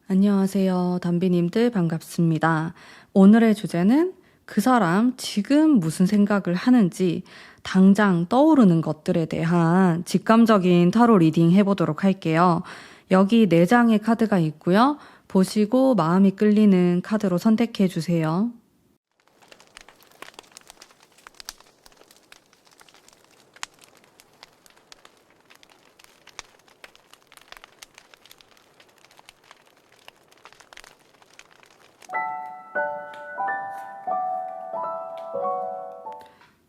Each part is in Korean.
안녕하세요. 담비님들 반갑습니다. 오늘의 주제는 그 사람 지금 무슨 생각을 하는지 당장 떠오르는 것들에 대한 직감적인 타로 리딩 해보도록 할게요. 여기 4장의 카드가 있고요. 보시고 마음이 끌리는 카드로 선택해 주세요.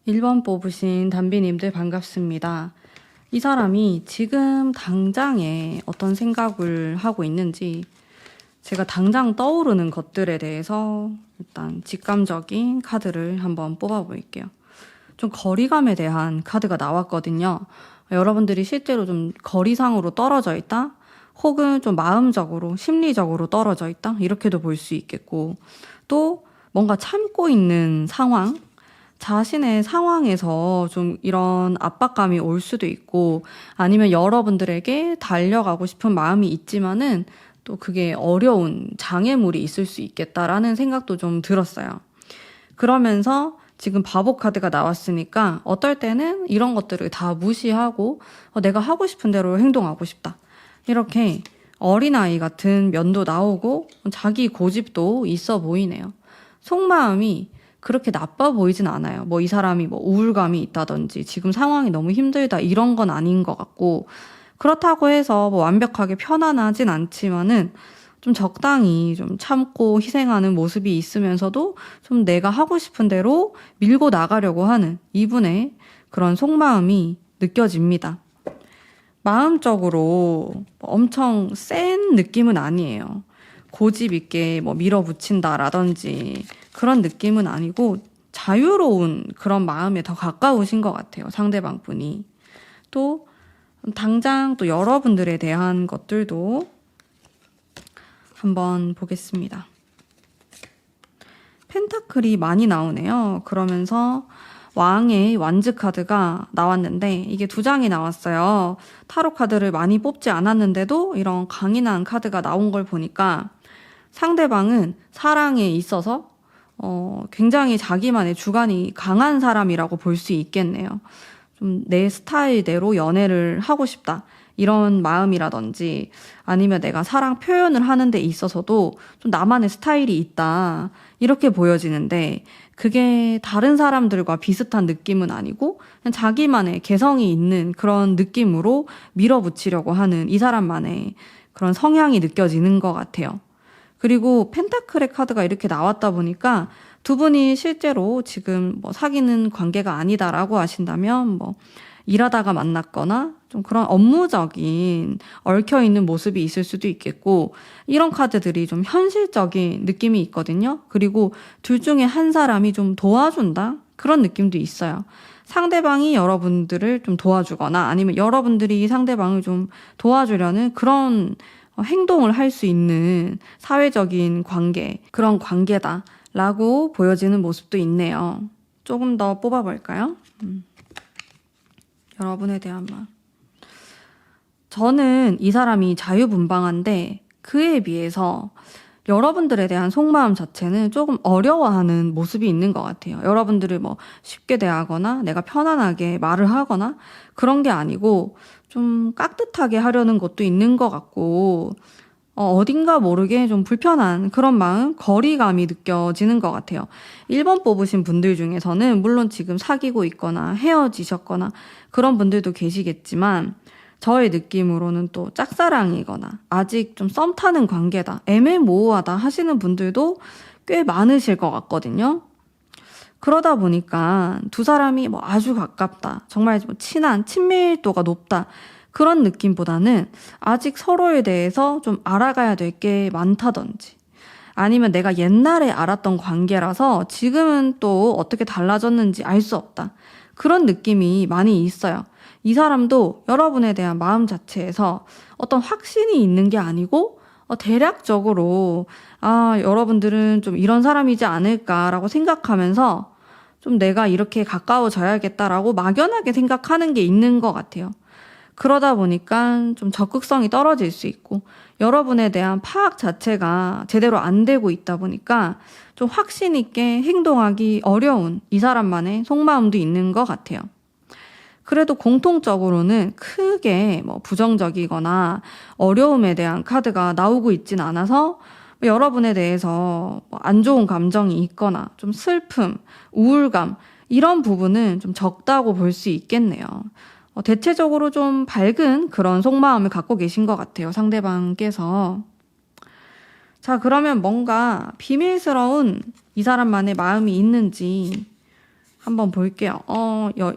일 번 뽑으신 담비님들 반갑습니다. 이 사람이 지금 당장에 어떤 생각을 하고 있는지 제가 당장 떠오르는 것들에 대해서 일단 직감적인 카드를 한번 뽑아볼게요. 좀 거리감에 대한 카드가 나왔거든요. 여러분들이 실제로 좀 거리상으로 떨어져 있다? 혹은 좀 마음적으로, 심리적으로 떨어져 있다? 이렇게도 볼 수 있겠고, 또 뭔가 참고 있는 상황? 자신의 상황에서 좀 이런 압박감이 올 수도 있고, 아니면 여러분들에게 달려가고 싶은 마음이 있지만은 또 그게 어려운 장애물이 있을 수 있겠다라는 생각도 좀 들었어요. 그러면서 지금 바보 카드가 나왔으니까 어떨 때는 이런 것들을 다 무시하고 내가 하고 싶은 대로 행동하고 싶다. 이렇게 어린아이 같은 면도 나오고 자기 고집도 있어 보이네요. 속마음이 그렇게 나빠 보이진 않아요. 뭐 이 사람이 뭐 우울감이 있다든지 지금 상황이 너무 힘들다 이런 건 아닌 것 같고, 그렇다고 해서 뭐 완벽하게 편안하진 않지만은 좀 적당히 좀 참고 희생하는 모습이 있으면서도 좀 내가 하고 싶은 대로 밀고 나가려고 하는 이분의 그런 속마음이 느껴집니다. 마음적으로 엄청 센 느낌은 아니에요. 고집 있게 뭐 밀어붙인다라든지 그런 느낌은 아니고 자유로운 그런 마음에 더 가까우신 것 같아요. 상대방 분이. 또 당장 또 여러분들에 대한 것들도 한번 보겠습니다. 펜타클이 많이 나오네요. 그러면서 왕의 완즈 카드가 나왔는데 이게 2장이 나왔어요. 타로 카드를 많이 뽑지 않았는데도 이런 강인한 카드가 나온 걸 보니까 상대방은 사랑에 있어서 굉장히 자기만의 주관이 강한 사람이라고 볼 수 있겠네요. 좀 내 스타일대로 연애를 하고 싶다. 이런 마음이라든지 아니면 내가 사랑 표현을 하는 데 있어서도 좀 나만의 스타일이 있다. 이렇게 보여지는데 그게 다른 사람들과 비슷한 느낌은 아니고 그냥 자기만의 개성이 있는 그런 느낌으로 밀어붙이려고 하는 이 사람만의 그런 성향이 느껴지는 것 같아요. 그리고 펜타클의 카드가 이렇게 나왔다 보니까 두 분이 실제로 지금 뭐 사귀는 관계가 아니다라고 하신다면 뭐 일하다가 만났거나 좀 그런 업무적인 얽혀있는 모습이 있을 수도 있겠고, 이런 카드들이 좀 현실적인 느낌이 있거든요. 그리고 둘 중에 한 사람이 좀 도와준다? 그런 느낌도 있어요. 상대방이 여러분들을 좀 도와주거나 아니면 여러분들이 상대방을 좀 도와주려는 그런 행동을 할 수 있는 사회적인 관계, 그런 관계다라고 보여지는 모습도 있네요. 조금 더 뽑아볼까요? 여러분에 대한 마음. 저는 이 사람이 자유분방한데 그에 비해서 여러분들에 대한 속마음 자체는 조금 어려워하는 모습이 있는 것 같아요. 여러분들을 뭐 쉽게 대하거나 내가 편안하게 말을 하거나 그런 게 아니고 좀 깍듯하게 하려는 것도 있는 것 같고, 어딘가 모르게 좀 불편한 그런 마음, 거리감이 느껴지는 것 같아요. 1번 뽑으신 분들 중에서는 물론 지금 사귀고 있거나 헤어지셨거나 그런 분들도 계시겠지만 저의 느낌으로는 또 짝사랑이거나 아직 좀 썸 타는 관계다, 애매모호하다 하시는 분들도 꽤 많으실 것 같거든요. 그러다 보니까 두 사람이 뭐 아주 가깝다, 정말 뭐 친밀도가 높다 그런 느낌보다는 아직 서로에 대해서 좀 알아가야 될 게 많다든지, 아니면 내가 옛날에 알았던 관계라서 지금은 또 어떻게 달라졌는지 알 수 없다, 그런 느낌이 많이 있어요. 이 사람도 여러분에 대한 마음 자체에서 어떤 확신이 있는 게 아니고 대략적으로 여러분들은 좀 이런 사람이지 않을까라고 생각하면서 좀 내가 이렇게 가까워져야겠다라고 막연하게 생각하는 게 있는 것 같아요. 그러다 보니까 좀 적극성이 떨어질 수 있고 여러분에 대한 파악 자체가 제대로 안 되고 있다 보니까 좀 확신 있게 행동하기 어려운 이 사람만의 속마음도 있는 것 같아요. 그래도 공통적으로는 크게 뭐 부정적이거나 어려움에 대한 카드가 나오고 있진 않아서 여러분에 대해서 안 좋은 감정이 있거나 좀 슬픔, 우울감 이런 부분은 좀 적다고 볼 수 있겠네요. 대체적으로 좀 밝은 그런 속마음을 갖고 계신 것 같아요, 상대방께서. 자, 그러면 뭔가 비밀스러운 이 사람만의 마음이 있는지 한번 볼게요.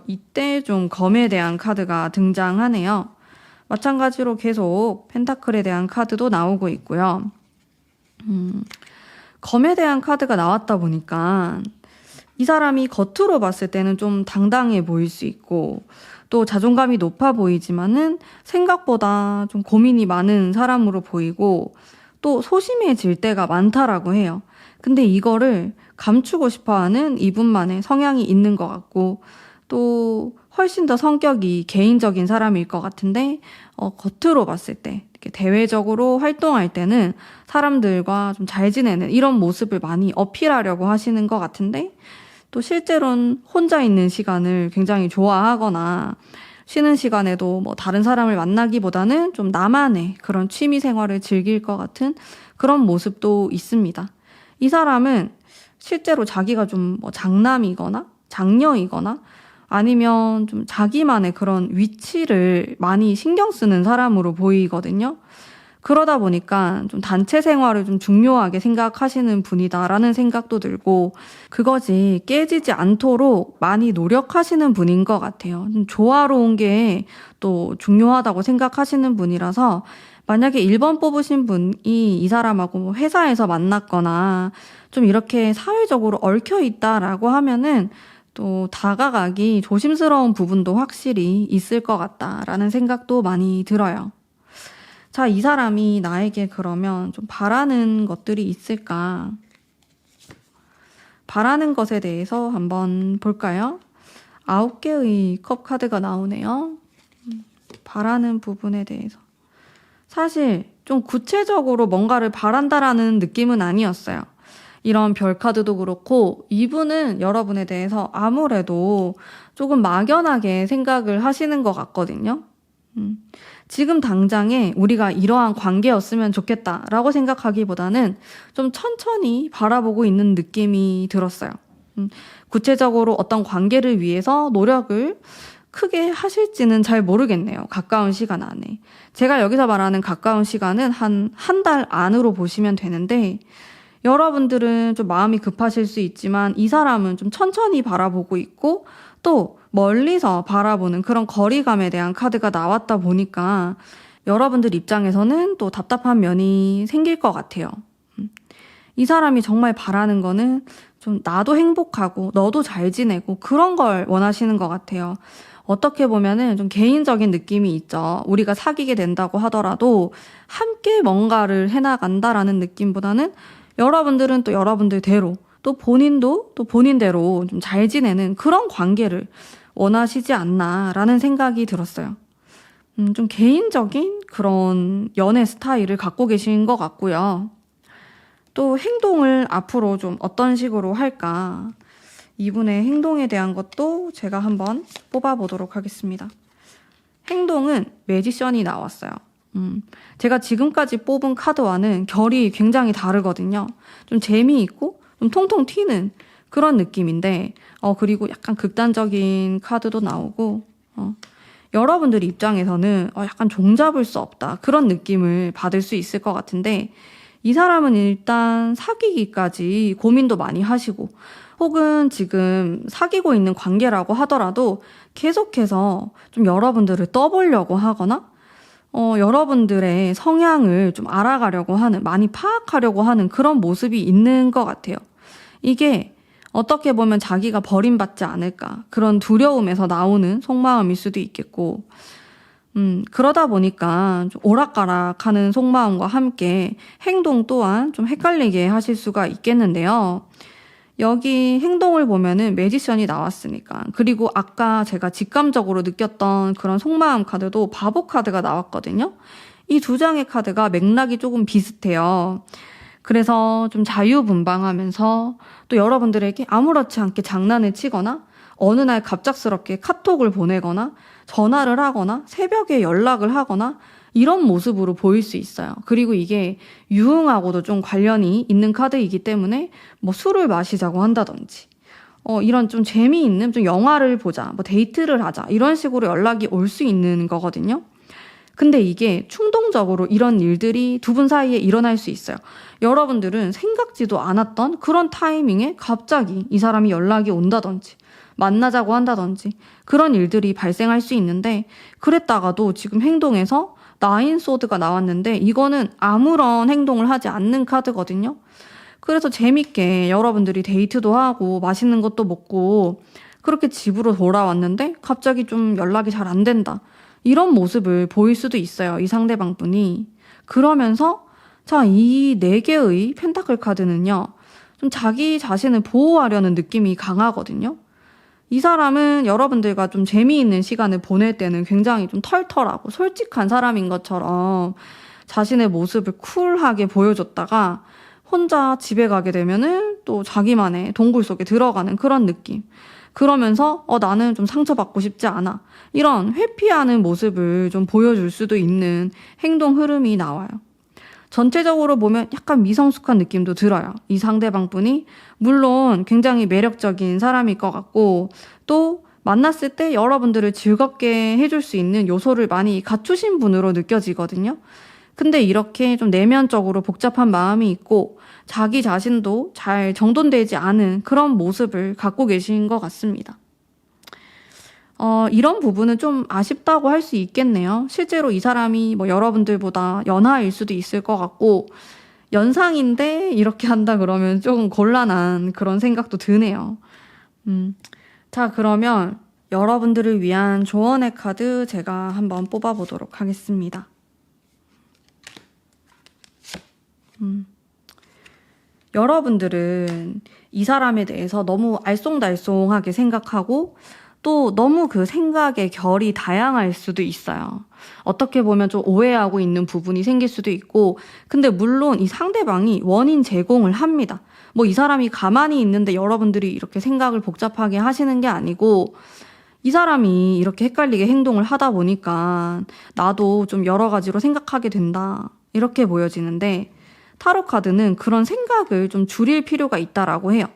이때 좀 검에 대한 카드가 등장하네요. 마찬가지로 계속 펜타클에 대한 카드도 나오고 있고요. 검에 대한 카드가 나왔다 보니까 이 사람이 겉으로 봤을 때는 좀 당당해 보일 수 있고 또 자존감이 높아 보이지만은 생각보다 좀 고민이 많은 사람으로 보이고 또 소심해질 때가 많다라고 해요. 근데 이거를 감추고 싶어하는 이분만의 성향이 있는 것 같고 또 훨씬 더 성격이 개인적인 사람일 것 같은데 겉으로 봤을 때 이렇게 대외적으로 활동할 때는 사람들과 좀 잘 지내는 이런 모습을 많이 어필하려고 하시는 것 같은데 또 실제로는 혼자 있는 시간을 굉장히 좋아하거나 쉬는 시간에도 뭐 다른 사람을 만나기보다는 좀 나만의 그런 취미 생활을 즐길 것 같은 그런 모습도 있습니다. 이 사람은 실제로 자기가 좀 뭐 장남이거나 장녀이거나 아니면 좀 자기만의 그런 위치를 많이 신경 쓰는 사람으로 보이거든요. 그러다 보니까 좀 단체 생활을 좀 중요하게 생각하시는 분이다라는 생각도 들고 그것이 깨지지 않도록 많이 노력하시는 분인 것 같아요. 좀 조화로운 게 또 중요하다고 생각하시는 분이라서 만약에 1번 뽑으신 분이 이 사람하고 회사에서 만났거나 좀 이렇게 사회적으로 얽혀 있다라고 하면은 또 다가가기 조심스러운 부분도 확실히 있을 것 같다라는 생각도 많이 들어요. 자, 이 사람이 나에게 그러면 좀 바라는 것들이 있을까? 바라는 것에 대해서 한번 볼까요? 9개의 컵 카드가 나오네요. 바라는 부분에 대해서. 사실 좀 구체적으로 뭔가를 바란다라는 느낌은 아니었어요. 이런 별 카드도 그렇고 이분은 여러분에 대해서 아무래도 조금 막연하게 생각을 하시는 것 같거든요. 지금 당장에 우리가 이러한 관계였으면 좋겠다라고 생각하기보다는 좀 천천히 바라보고 있는 느낌이 들었어요. 구체적으로 어떤 관계를 위해서 노력을 크게 하실지는 잘 모르겠네요. 가까운 시간 안에. 제가 여기서 말하는 가까운 시간은 한 달 안으로 보시면 되는데 여러분들은 좀 마음이 급하실 수 있지만 이 사람은 좀 천천히 바라보고 있고 또 멀리서 바라보는 그런 거리감에 대한 카드가 나왔다 보니까 여러분들 입장에서는 또 답답한 면이 생길 것 같아요. 이 사람이 정말 바라는 거는 좀 나도 행복하고 너도 잘 지내고 그런 걸 원하시는 것 같아요. 어떻게 보면은 좀 개인적인 느낌이 있죠. 우리가 사귀게 된다고 하더라도 함께 뭔가를 해나간다라는 느낌보다는 여러분들은 또 여러분들대로 또 본인도 또 본인대로 좀 잘 지내는 그런 관계를 원하시지 않나라는 생각이 들었어요. 좀 개인적인 그런 연애 스타일을 갖고 계신 것 같고요. 또 행동을 앞으로 좀 어떤 식으로 할까? 이분의 행동에 대한 것도 제가 한번 뽑아보도록 하겠습니다. 행동은 매지션이 나왔어요. 제가 지금까지 뽑은 카드와는 결이 굉장히 다르거든요. 좀 재미있고 좀 통통 튀는 그런 느낌인데 그리고 약간 극단적인 카드도 나오고 여러분들 입장에서는 약간 종잡을 수 없다 그런 느낌을 받을 수 있을 것 같은데 이 사람은 일단 사귀기까지 고민도 많이 하시고 혹은 지금 사귀고 있는 관계라고 하더라도 계속해서 좀 여러분들을 떠보려고 하거나 여러분들의 성향을 좀 알아가려고 하는, 많이 파악하려고 하는 그런 모습이 있는 것 같아요. 이게 어떻게 보면 자기가 버림받지 않을까 그런 두려움에서 나오는 속마음일 수도 있겠고 그러다 보니까 좀 오락가락하는 속마음과 함께 행동 또한 좀 헷갈리게 하실 수가 있겠는데요. 여기 행동을 보면은 매지션이 나왔으니까. 그리고 아까 제가 직감적으로 느꼈던 그런 속마음 카드도 바보 카드가 나왔거든요. 이 두 장의 카드가 맥락이 조금 비슷해요. 그래서 좀 자유분방하면서 또 여러분들에게 아무렇지 않게 장난을 치거나 어느 날 갑작스럽게 카톡을 보내거나 전화를 하거나 새벽에 연락을 하거나 이런 모습으로 보일 수 있어요. 그리고 이게 유흥하고도 좀 관련이 있는 카드이기 때문에 뭐 술을 마시자고 한다든지 이런 좀 재미있는 좀 영화를 보자, 뭐 데이트를 하자 이런 식으로 연락이 올 수 있는 거거든요. 근데 이게 충동적으로 이런 일들이 두 분 사이에 일어날 수 있어요. 여러분들은 생각지도 않았던 그런 타이밍에 갑자기 이 사람이 연락이 온다든지 만나자고 한다든지 그런 일들이 발생할 수 있는데 그랬다가도 지금 행동에서 나인 소드가 나왔는데 이거는 아무런 행동을 하지 않는 카드거든요. 그래서 재밌게 여러분들이 데이트도 하고 맛있는 것도 먹고 그렇게 집으로 돌아왔는데 갑자기 좀 연락이 잘 안 된다. 이런 모습을 보일 수도 있어요. 이 상대방 분이. 그러면서 자, 이 4개의 펜타클 카드는요. 좀 자기 자신을 보호하려는 느낌이 강하거든요. 이 사람은 여러분들과 좀 재미있는 시간을 보낼 때는 굉장히 좀 털털하고 솔직한 사람인 것처럼 자신의 모습을 쿨하게 보여줬다가 혼자 집에 가게 되면은 또 자기만의 동굴 속에 들어가는 그런 느낌. 그러면서 나는 좀 상처받고 싶지 않아. 이런 회피하는 모습을 좀 보여줄 수도 있는 행동 흐름이 나와요. 전체적으로 보면 약간 미성숙한 느낌도 들어요. 이 상대방 분이 물론 굉장히 매력적인 사람일 것 같고 또 만났을 때 여러분들을 즐겁게 해줄 수 있는 요소를 많이 갖추신 분으로 느껴지거든요. 근데 이렇게 좀 내면적으로 복잡한 마음이 있고 자기 자신도 잘 정돈되지 않은 그런 모습을 갖고 계신 것 같습니다. 이런 부분은 좀 아쉽다고 할 수 있겠네요. 실제로 이 사람이 뭐 여러분들보다 연하일 수도 있을 것 같고, 연상인데 이렇게 한다 그러면 조금 곤란한 그런 생각도 드네요. 자, 그러면 여러분들을 위한 조언의 카드 제가 한번 뽑아보도록 하겠습니다. 여러분들은 이 사람에 대해서 너무 알쏭달쏭하게 생각하고 또 너무 그 생각의 결이 다양할 수도 있어요. 어떻게 보면 좀 오해하고 있는 부분이 생길 수도 있고, 근데 물론 이 상대방이 원인 제공을 합니다. 뭐 이 사람이 가만히 있는데 여러분들이 이렇게 생각을 복잡하게 하시는 게 아니고, 이 사람이 이렇게 헷갈리게 행동을 하다 보니까 나도 좀 여러 가지로 생각하게 된다. 이렇게 보여지는데, 타로 카드는 그런 생각을 좀 줄일 필요가 있다라고 해요.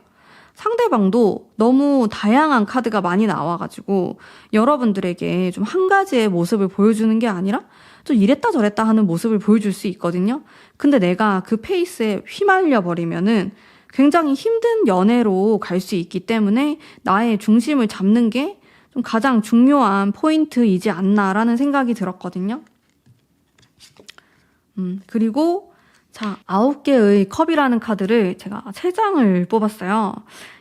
상대방도 너무 다양한 카드가 많이 나와가지고 여러분들에게 좀 한 가지의 모습을 보여주는 게 아니라 좀 이랬다 저랬다 하는 모습을 보여줄 수 있거든요. 근데 내가 그 페이스에 휘말려 버리면은 굉장히 힘든 연애로 갈 수 있기 때문에 나의 중심을 잡는 게 좀 가장 중요한 포인트이지 않나라는 생각이 들었거든요. 그리고 자, 9개의 컵이라는 카드를 제가 3장을 뽑았어요.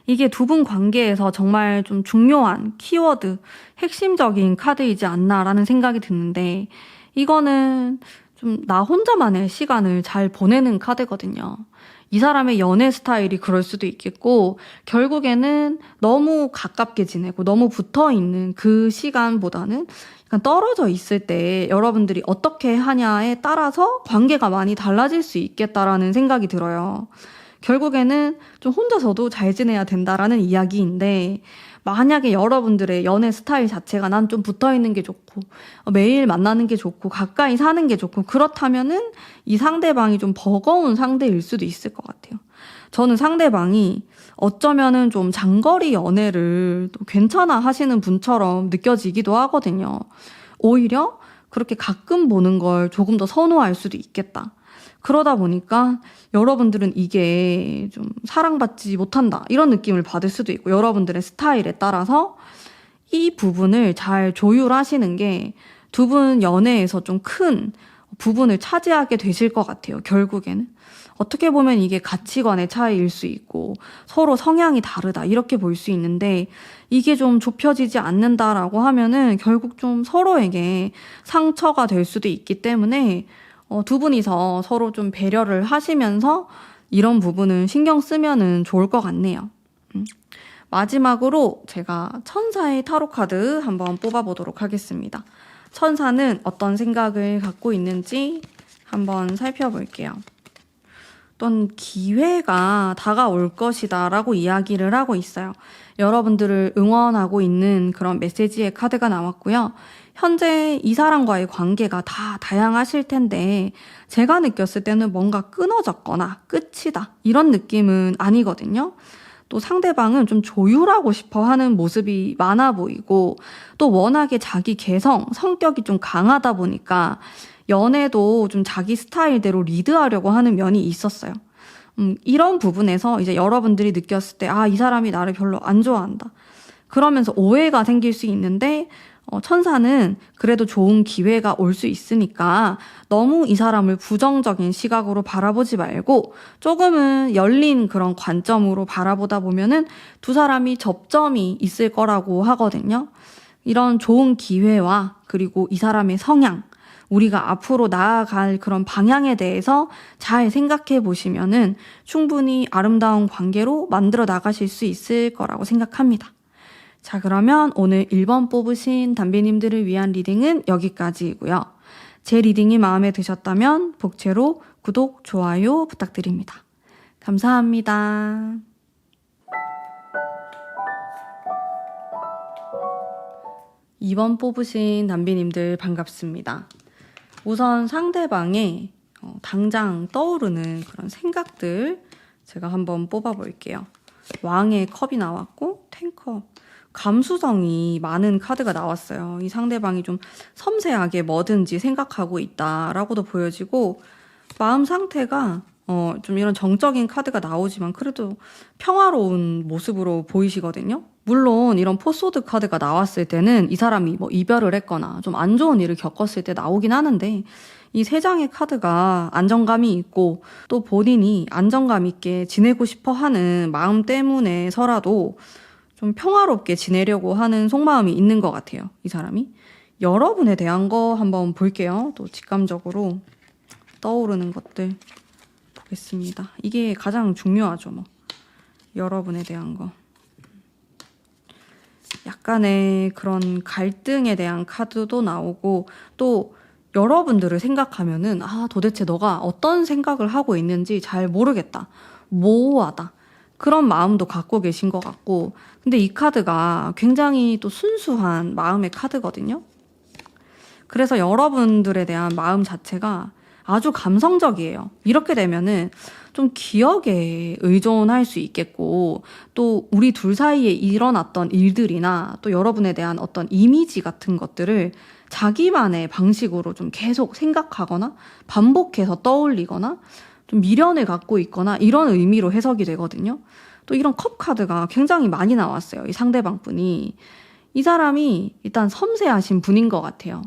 이게 두 분 관계에서 정말 좀 중요한 키워드, 핵심적인 카드이지 않나라는 생각이 드는데, 이거는 좀 나 혼자만의 시간을 잘 보내는 카드거든요. 이 사람의 연애 스타일이 그럴 수도 있겠고, 결국에는 너무 가깝게 지내고 너무 붙어 있는 그 시간보다는 약간 떨어져 있을 때 여러분들이 어떻게 하냐에 따라서 관계가 많이 달라질 수 있겠다라는 생각이 들어요. 결국에는 좀 혼자서도 잘 지내야 된다라는 이야기인데, 만약에 여러분들의 연애 스타일 자체가 난 좀 붙어 있는 게 좋고 매일 만나는 게 좋고 가까이 사는 게 좋고 그렇다면은 이 상대방이 좀 버거운 상대일 수도 있을 것 같아요. 저는 상대방이 어쩌면은 좀 장거리 연애를 또 괜찮아 하시는 분처럼 느껴지기도 하거든요. 오히려 그렇게 가끔 보는 걸 조금 더 선호할 수도 있겠다. 그러다 보니까 여러분들은 이게 좀 사랑받지 못한다 이런 느낌을 받을 수도 있고, 여러분들의 스타일에 따라서 이 부분을 잘 조율하시는 게 두 분 연애에서 좀 큰 부분을 차지하게 되실 것 같아요. 결국에는 어떻게 보면 이게 가치관의 차이일 수 있고 서로 성향이 다르다 이렇게 볼 수 있는데, 이게 좀 좁혀지지 않는다라고 하면은 결국 좀 서로에게 상처가 될 수도 있기 때문에 두 분이서 서로 좀 배려를 하시면서 이런 부분은 신경 쓰면은 좋을 것 같네요. 마지막으로 제가 천사의 타로 카드 한번 뽑아보도록 하겠습니다. 천사는 어떤 생각을 갖고 있는지 한번 살펴볼게요. 어떤 기회가 다가올 것이다 라고 이야기를 하고 있어요. 여러분들을 응원하고 있는 그런 메시지의 카드가 나왔고요. 현재 이 사람과의 관계가 다 다양하실 텐데 제가 느꼈을 때는 뭔가 끊어졌거나 끝이다 이런 느낌은 아니거든요. 또 상대방은 좀 조율하고 싶어 하는 모습이 많아 보이고 또 워낙에 자기 개성, 성격이 좀 강하다 보니까 연애도 좀 자기 스타일대로 리드하려고 하는 면이 있었어요. 이런 부분에서 이제 여러분들이 느꼈을 때, 이 사람이 나를 별로 안 좋아한다. 그러면서 오해가 생길 수 있는데, 천사는 그래도 좋은 기회가 올 수 있으니까 너무 이 사람을 부정적인 시각으로 바라보지 말고 조금은 열린 그런 관점으로 바라보다 보면은 두 사람이 접점이 있을 거라고 하거든요. 이런 좋은 기회와 그리고 이 사람의 성향, 우리가 앞으로 나아갈 그런 방향에 대해서 잘 생각해 보시면은 충분히 아름다운 관계로 만들어 나가실 수 있을 거라고 생각합니다. 자, 그러면 오늘 1번 뽑으신 담비님들을 위한 리딩은 여기까지이고요. 제 리딩이 마음에 드셨다면 복채로 구독, 좋아요 부탁드립니다. 감사합니다. (2번) 뽑으신 담비님들 반갑습니다. 우선 상대방의 당장 떠오르는 그런 생각들 제가 한번 뽑아볼게요. 왕의 컵이 나왔고 텐컵, 감수성이 많은 카드가 나왔어요. 이 상대방이 좀 섬세하게 뭐든지 생각하고 있다라고도 보여지고 마음 상태가 좀 이런 정적인 카드가 나오지만 그래도 평화로운 모습으로 보이시거든요. 물론 이런 포소드 카드가 나왔을 때는 이 사람이 뭐 이별을 했거나 좀 안 좋은 일을 겪었을 때 나오긴 하는데 이 세 장의 카드가 안정감이 있고 또 본인이 안정감 있게 지내고 싶어 하는 마음 때문에서라도 좀 평화롭게 지내려고 하는 속마음이 있는 것 같아요. 이 사람이. 여러분에 대한 거 한번 볼게요. 또 직감적으로 떠오르는 것들 보겠습니다. 이게 가장 중요하죠. 뭐. 여러분에 대한 거. 약간의 그런 갈등에 대한 카드도 나오고 또 여러분들을 생각하면은 도대체 너가 어떤 생각을 하고 있는지 잘 모르겠다. 모호하다. 그런 마음도 갖고 계신 것 같고 근데 이 카드가 굉장히 또 순수한 마음의 카드거든요. 그래서 여러분들에 대한 마음 자체가 아주 감성적이에요. 이렇게 되면은 좀 기억에 의존할 수 있겠고 또 우리 둘 사이에 일어났던 일들이나 또 여러분에 대한 어떤 이미지 같은 것들을 자기만의 방식으로 좀 계속 생각하거나 반복해서 떠올리거나 좀 미련을 갖고 있거나 이런 의미로 해석이 되거든요. 또 이런 컵 카드가 굉장히 많이 나왔어요. 이 상대방 분이. 이 사람이 일단 섬세하신 분인 것 같아요.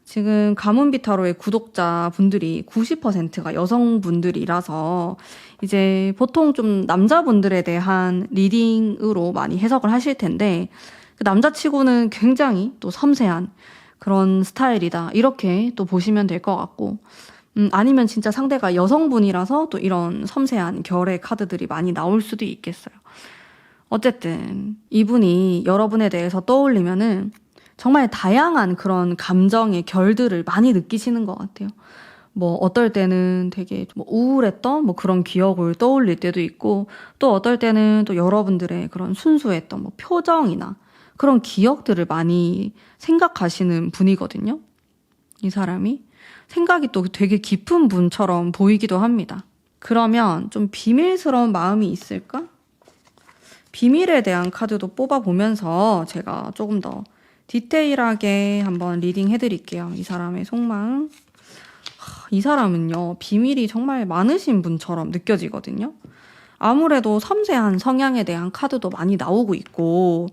지금 가문비타로의 구독자분들이 90%가 여성분들이라서 이제 보통 좀 남자분들에 대한 리딩으로 많이 해석을 하실 텐데 그 남자치고는 굉장히 또 섬세한 그런 스타일이다. 이렇게 또 보시면 될 것 같고 아니면 진짜 상대가 여성분이라서 또 이런 섬세한 결의 카드들이 많이 나올 수도 있겠어요. 어쨌든 이분이 여러분에 대해서 떠올리면은 정말 다양한 그런 감정의 결들을 많이 느끼시는 것 같아요. 뭐 어떨 때는 되게 뭐 우울했던 뭐 그런 기억을 떠올릴 때도 있고 또 어떨 때는 또 여러분들의 그런 순수했던 뭐 표정이나 그런 기억들을 많이 생각하시는 분이거든요. 이 사람이. 생각이 또 되게 깊은 분처럼 보이기도 합니다. 그러면 좀 비밀스러운 마음이 있을까? 비밀에 대한 카드도 뽑아보면서 제가 조금 더 디테일하게 한번 리딩 해드릴게요. 이 사람의 속마음. 이 사람은요, 비밀이 정말 많으신 분처럼 느껴지거든요. 아무래도 섬세한 성향에 대한 카드도 많이 나오고 있고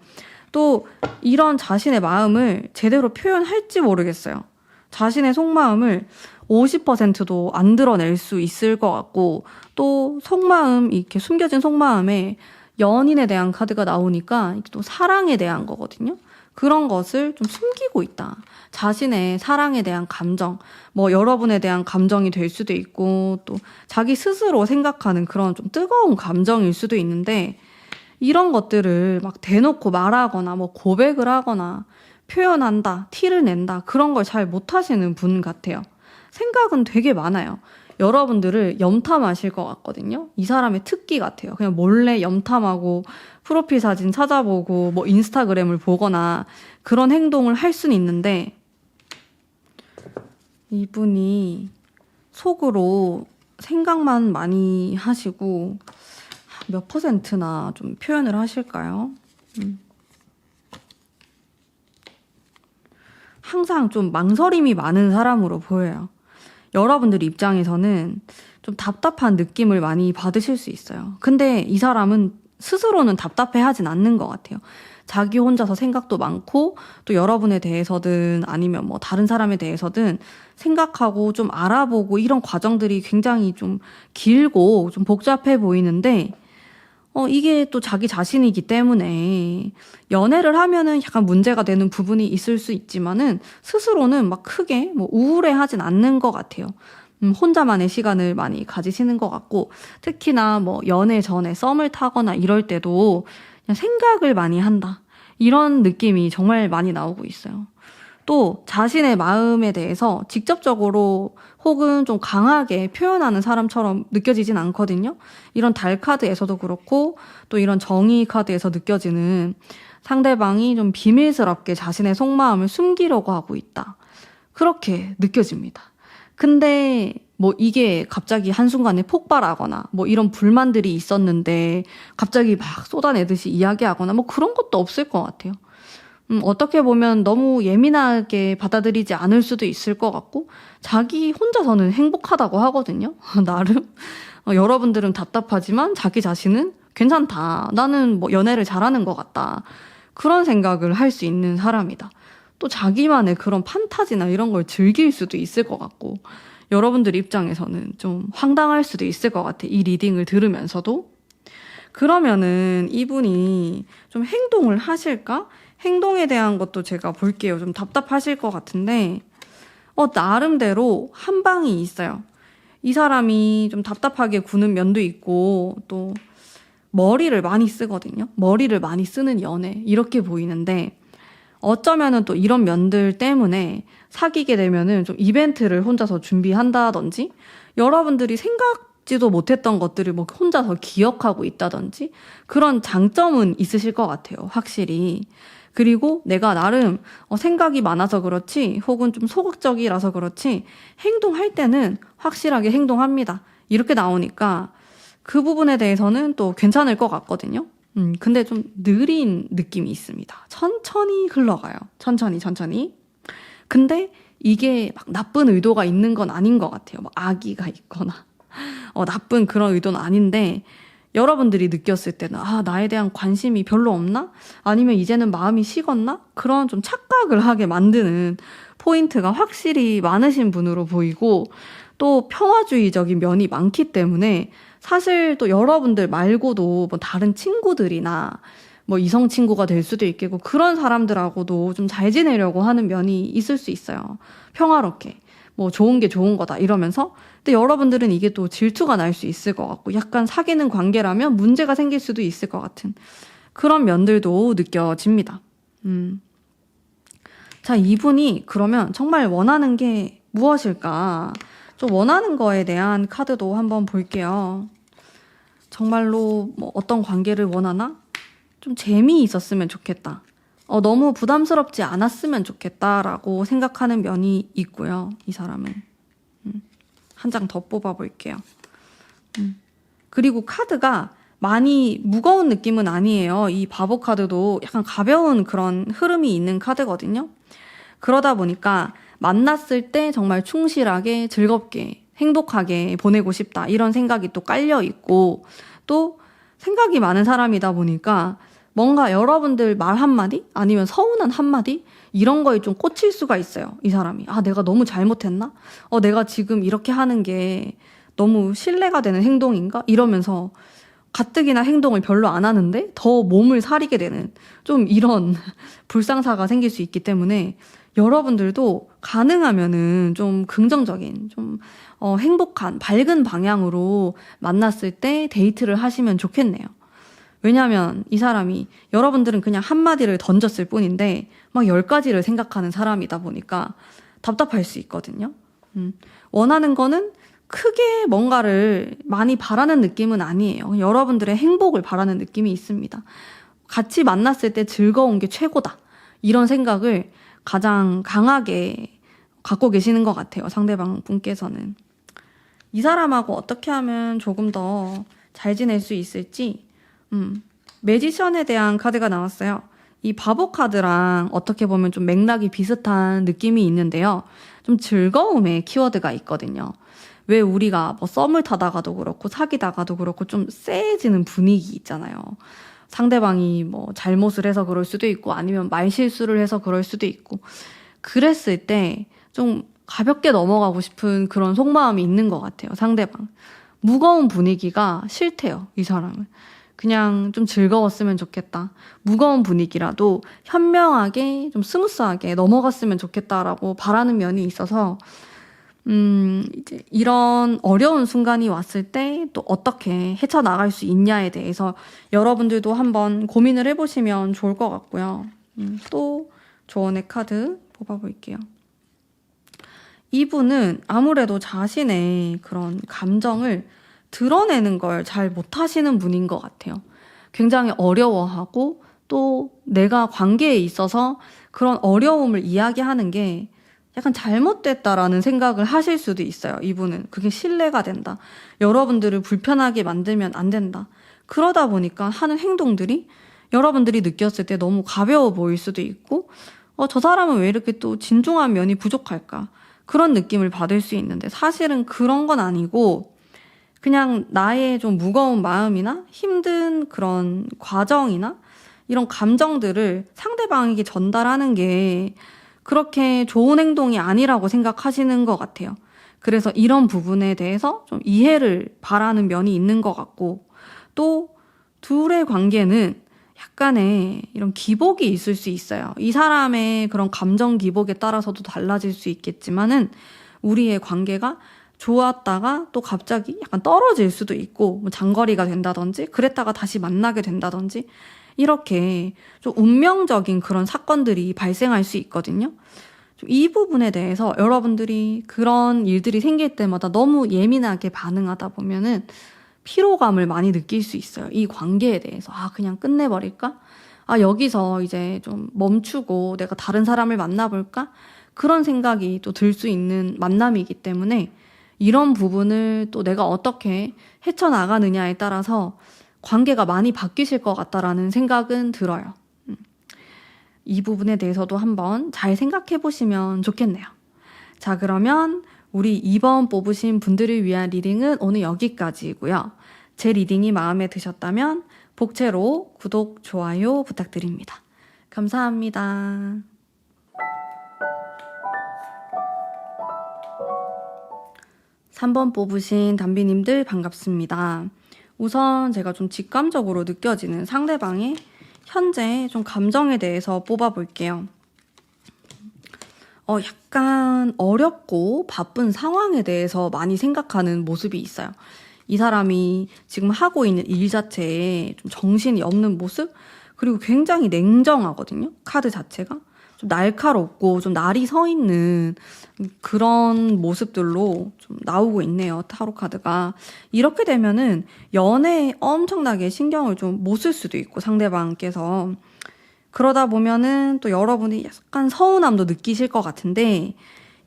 또 이런 자신의 마음을 제대로 표현할지 모르겠어요. 자신의 속마음을 50%도 안 드러낼 수 있을 것 같고 또 속마음, 이렇게 숨겨진 속마음에 연인에 대한 카드가 나오니까 또 사랑에 대한 거거든요. 그런 것을 좀 숨기고 있다. 자신의 사랑에 대한 감정, 뭐 여러분에 대한 감정이 될 수도 있고 또 자기 스스로 생각하는 그런 좀 뜨거운 감정일 수도 있는데 이런 것들을 막 대놓고 말하거나 뭐 고백을 하거나 표현한다, 티를 낸다, 그런 걸 잘 못하시는 분 같아요. 생각은 되게 많아요. 여러분들을 염탐하실 것 같거든요. 이 사람의 특기 같아요. 그냥 몰래 염탐하고 프로필 사진 찾아보고 뭐 인스타그램을 보거나 그런 행동을 할 수는 있는데, 이분이 속으로 생각만 많이 하시고 몇 퍼센트나 좀 표현을 하실까요? 항상 좀 망설임이 많은 사람으로 보여요. 여러분들 입장에서는 좀 답답한 느낌을 많이 받으실 수 있어요. 근데 이 사람은 스스로는 답답해 하진 않는 것 같아요. 자기 혼자서 생각도 많고, 또 여러분에 대해서든 아니면 뭐 다른 사람에 대해서든 생각하고 좀 알아보고, 이런 과정들이 굉장히 좀 길고 좀 복잡해 보이는데, 이게 또 자기 자신이기 때문에 연애를 하면은 약간 문제가 되는 부분이 있을 수 있지만은 스스로는 막 크게 뭐 우울해 하진 않는 것 같아요. 혼자만의 시간을 많이 가지시는 것 같고, 특히나 뭐 연애 전에 썸을 타거나 이럴 때도 그냥 생각을 많이 한다, 이런 느낌이 정말 많이 나오고 있어요. 또 자신의 마음에 대해서 직접적으로 혹은 좀 강하게 표현하는 사람처럼 느껴지진 않거든요. 이런 달 카드에서도 그렇고, 또 이런 정의 카드에서 느껴지는 상대방이 좀 비밀스럽게 자신의 속마음을 숨기려고 하고 있다, 그렇게 느껴집니다. 근데 뭐 이게 갑자기 한순간에 폭발하거나 뭐 이런 불만들이 있었는데 갑자기 막 쏟아내듯이 이야기하거나 뭐 그런 것도 없을 것 같아요. 어떻게 보면 너무 예민하게 받아들이지 않을 수도 있을 것 같고, 자기 혼자서는 행복하다고 하거든요. 나름. 여러분들은 답답하지만 자기 자신은 괜찮다, 나는 뭐 연애를 잘하는 것 같다, 그런 생각을 할 수 있는 사람이다. 또 자기만의 그런 판타지나 이런 걸 즐길 수도 있을 것 같고, 여러분들 입장에서는 좀 황당할 수도 있을 것 같아, 이 리딩을 들으면서도. 그러면은 이분이 좀 행동을 하실까? 행동에 대한 것도 제가 볼게요. 좀 답답하실 것 같은데, 나름대로 한 방이 있어요. 이 사람이 좀 답답하게 구는 면도 있고, 또 머리를 많이 쓰거든요. 머리를 많이 쓰는 연애, 이렇게 보이는데, 어쩌면은 또 이런 면들 때문에 사귀게 되면은 좀 이벤트를 혼자서 준비한다든지, 여러분들이 생각지도 못했던 것들을 뭐 혼자서 기억하고 있다든지, 그런 장점은 있으실 것 같아요, 확실히. 그리고 내가 나름 생각이 많아서 그렇지, 혹은 좀 소극적이라서 그렇지, 행동할 때는 확실하게 행동합니다, 이렇게 나오니까 그 부분에 대해서는 또 괜찮을 것 같거든요. 근데 좀 느린 느낌이 있습니다. 천천히 흘러가요. 천천히. 근데 이게 막 나쁜 의도가 있는 건 아닌 것 같아요. 막 악의가 있거나 나쁜 그런 의도는 아닌데, 여러분들이 느꼈을 때는 나에 대한 관심이 별로 없나? 아니면 이제는 마음이 식었나? 그런 좀 착각을 하게 만드는 포인트가 확실히 많으신 분으로 보이고, 또 평화주의적인 면이 많기 때문에 사실 또 여러분들 말고도 뭐 다른 친구들이나 뭐 이성 친구가 될 수도 있겠고, 그런 사람들하고도 좀 잘 지내려고 하는 면이 있을 수 있어요. 평화롭게. 뭐 좋은 게 좋은 거다 이러면서. 근데 여러분들은 이게 또 질투가 날 수 있을 것 같고, 약간 사귀는 관계라면 문제가 생길 수도 있을 것 같은 그런 면들도 느껴집니다. 자, 이분이 그러면 정말 원하는 게 무엇일까? 좀 원하는 거에 대한 카드도 한번 볼게요. 정말로 뭐 어떤 관계를 원하나? 좀 재미있었으면 좋겠다. 너무 부담스럽지 않았으면 좋겠다라고 생각하는 면이 있고요, 이 사람은. 한 장 더 뽑아볼게요. 그리고 카드가 많이 무거운 느낌은 아니에요. 이 바보 카드도 약간 가벼운 그런 흐름이 있는 카드거든요. 그러다 보니까 만났을 때 정말 충실하게 즐겁게 행복하게 보내고 싶다, 이런 생각이 또 깔려 있고, 또 생각이 많은 사람이다 보니까 뭔가 여러분들 말 한마디 아니면 서운한 한마디, 이런 거에 좀 꽂힐 수가 있어요, 이 사람이. 내가 너무 잘못했나? 내가 지금 이렇게 하는 게 너무 신뢰가 되는 행동인가? 이러면서 가뜩이나 행동을 별로 안 하는데 더 몸을 사리게 되는 좀 이런 불상사가 생길 수 있기 때문에, 여러분들도 가능하면은 좀 긍정적인, 좀 행복한, 밝은 방향으로 만났을 때 데이트를 하시면 좋겠네요. 왜냐하면 이 사람이 여러분들은 그냥 한마디를 던졌을 뿐인데 막 10가지를 생각하는 사람이다 보니까 답답할 수 있거든요. 원하는 거는 크게 뭔가를 많이 바라는 느낌은 아니에요. 여러분들의 행복을 바라는 느낌이 있습니다. 같이 만났을 때 즐거운 게 최고다. 이런 생각을 가장 강하게 갖고 계시는 것 같아요. 상대방 분께서는. 이 사람하고 어떻게 하면 조금 더 잘 지낼 수 있을지 매지션에 대한 카드가 나왔어요. 이 바보 카드랑 어떻게 보면 좀 맥락이 비슷한 느낌이 있는데요. 좀 즐거움의 키워드가 있거든요. 왜 우리가 뭐 썸을 타다가도 그렇고 사귀다가도 그렇고 좀 쎄해지는 분위기 있잖아요. 상대방이 뭐 잘못을 해서 그럴 수도 있고 아니면 말실수를 해서 그럴 수도 있고 그랬을 때 좀 가볍게 넘어가고 싶은 그런 속마음이 있는 것 같아요. 상대방. 무거운 분위기가 싫대요. 이 사람은. 그냥 좀 즐거웠으면 좋겠다. 무거운 분위기라도 현명하게 좀 스무스하게 넘어갔으면 좋겠다라고 바라는 면이 있어서 이제 이런 어려운 순간이 왔을 때 또 어떻게 헤쳐나갈 수 있냐에 대해서 여러분들도 한번 고민을 해보시면 좋을 것 같고요. 또 조언의 카드 뽑아볼게요. 이분은 아무래도 자신의 그런 감정을 드러내는 걸 잘 못하시는 분인 것 같아요. 굉장히 어려워하고 또 내가 관계에 있어서 그런 어려움을 이야기하는 게 약간 잘못됐다라는 생각을 하실 수도 있어요. 이분은 그게 신뢰가 된다. 여러분들을 불편하게 만들면 안 된다. 그러다 보니까 하는 행동들이 여러분들이 느꼈을 때 너무 가벼워 보일 수도 있고 저 사람은 왜 이렇게 또 진중한 면이 부족할까? 그런 느낌을 받을 수 있는데 사실은 그런 건 아니고 그냥 나의 좀 무거운 마음이나 힘든 그런 과정이나 이런 감정들을 상대방에게 전달하는 게 그렇게 좋은 행동이 아니라고 생각하시는 것 같아요. 그래서 이런 부분에 대해서 좀 이해를 바라는 면이 있는 것 같고 또 둘의 관계는 약간의 이런 기복이 있을 수 있어요. 이 사람의 그런 감정 기복에 따라서도 달라질 수 있겠지만은 우리의 관계가 좋았다가 또 갑자기 약간 떨어질 수도 있고 뭐 장거리가 된다든지 그랬다가 다시 만나게 된다든지 이렇게 좀 운명적인 그런 사건들이 발생할 수 있거든요. 이 부분에 대해서 여러분들이 그런 일들이 생길 때마다 너무 예민하게 반응하다 보면은 피로감을 많이 느낄 수 있어요. 이 관계에 대해서. 그냥 끝내버릴까? 여기서 이제 좀 멈추고 내가 다른 사람을 만나볼까? 그런 생각이 또 들 수 있는 만남이기 때문에 이런 부분을 또 내가 어떻게 헤쳐나가느냐에 따라서 관계가 많이 바뀌실 것 같다라는 생각은 들어요. 이 부분에 대해서도 한번 잘 생각해 보시면 좋겠네요. 자, 그러면 우리 2번 뽑으신 분들을 위한 리딩은 오늘 여기까지이고요. 제 리딩이 마음에 드셨다면 복채로 구독, 좋아요 부탁드립니다. 감사합니다. 3번 뽑으신 담비님들 반갑습니다. 우선 제가 좀 직감적으로 느껴지는 상대방의 현재 좀 감정에 대해서 뽑아볼게요. 약간 어렵고 바쁜 상황에 대해서 많이 생각하는 모습이 있어요. 이 사람이 지금 하고 있는 일 자체에 좀 정신이 없는 모습? 그리고 굉장히 냉정하거든요. 카드 자체가. 좀 날카롭고 좀 날이 서 있는 그런 모습들로 좀 나오고 있네요. 타로 카드가. 이렇게 되면은 연애에 엄청나게 신경을 좀 못 쓸 수도 있고 상대방께서. 그러다 보면은 또 여러분이 약간 서운함도 느끼실 것 같은데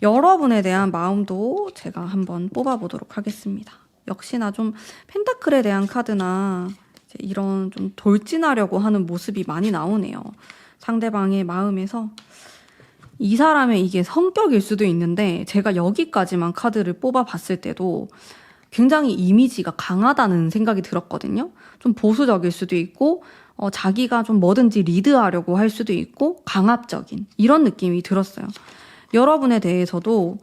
여러분에 대한 마음도 제가 한번 뽑아보도록 하겠습니다. 역시나 좀 펜타클에 대한 카드나 이제 이런 좀 돌진하려고 하는 모습이 많이 나오네요. 상대방의 마음에서. 이 사람의 이게 성격일 수도 있는데 제가 여기까지만 카드를 뽑아봤을 때도 굉장히 이미지가 강하다는 생각이 들었거든요. 좀 보수적일 수도 있고 자기가 좀 뭐든지 리드하려고 할 수도 있고 강압적인 이런 느낌이 들었어요. 여러분에 대해서도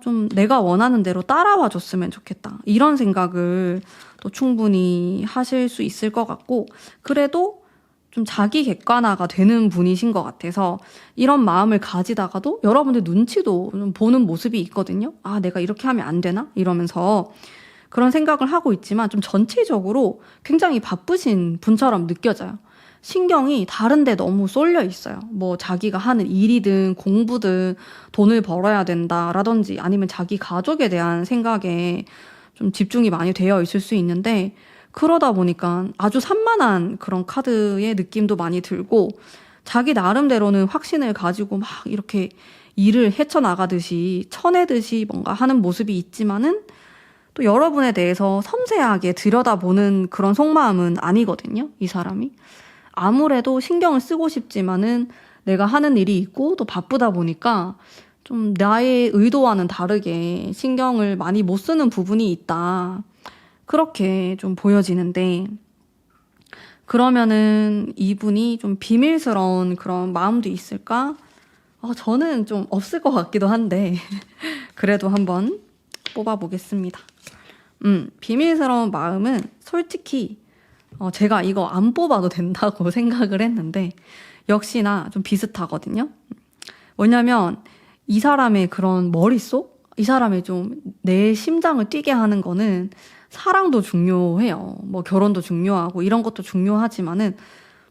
좀 내가 원하는 대로 따라와 줬으면 좋겠다. 이런 생각을 또 충분히 하실 수 있을 것 같고 그래도 좀 자기 객관화가 되는 분이신 것 같아서 이런 마음을 가지다가도 여러분들 눈치도 좀 보는 모습이 있거든요. 내가 이렇게 하면 안 되나? 이러면서 그런 생각을 하고 있지만 좀 전체적으로 굉장히 바쁘신 분처럼 느껴져요. 신경이 다른 데 너무 쏠려 있어요. 뭐 자기가 하는 일이든 공부든 돈을 벌어야 된다라든지 아니면 자기 가족에 대한 생각에 좀 집중이 많이 되어 있을 수 있는데 그러다 보니까 아주 산만한 그런 카드의 느낌도 많이 들고 자기 나름대로는 확신을 가지고 막 이렇게 일을 헤쳐나가듯이 쳐내듯이 뭔가 하는 모습이 있지만은 또 여러분에 대해서 섬세하게 들여다보는 그런 속마음은 아니거든요, 이 사람이. 아무래도 신경을 쓰고 싶지만은 내가 하는 일이 있고 또 바쁘다 보니까 좀 나의 의도와는 다르게 신경을 많이 못 쓰는 부분이 있다. 그렇게 좀 보여지는데, 그러면은 이분이 좀 비밀스러운 그런 마음도 있을까? 저는 좀 없을 것 같기도 한데, 그래도 한번 뽑아보겠습니다. 비밀스러운 마음은 솔직히 제가 이거 안 뽑아도 된다고 생각을 했는데 역시나 좀 비슷하거든요. 뭐냐면 이 사람의 그런 머릿속? 이 사람의 좀 내 심장을 뛰게 하는 거는 사랑도 중요해요. 뭐 결혼도 중요하고 이런 것도 중요하지만은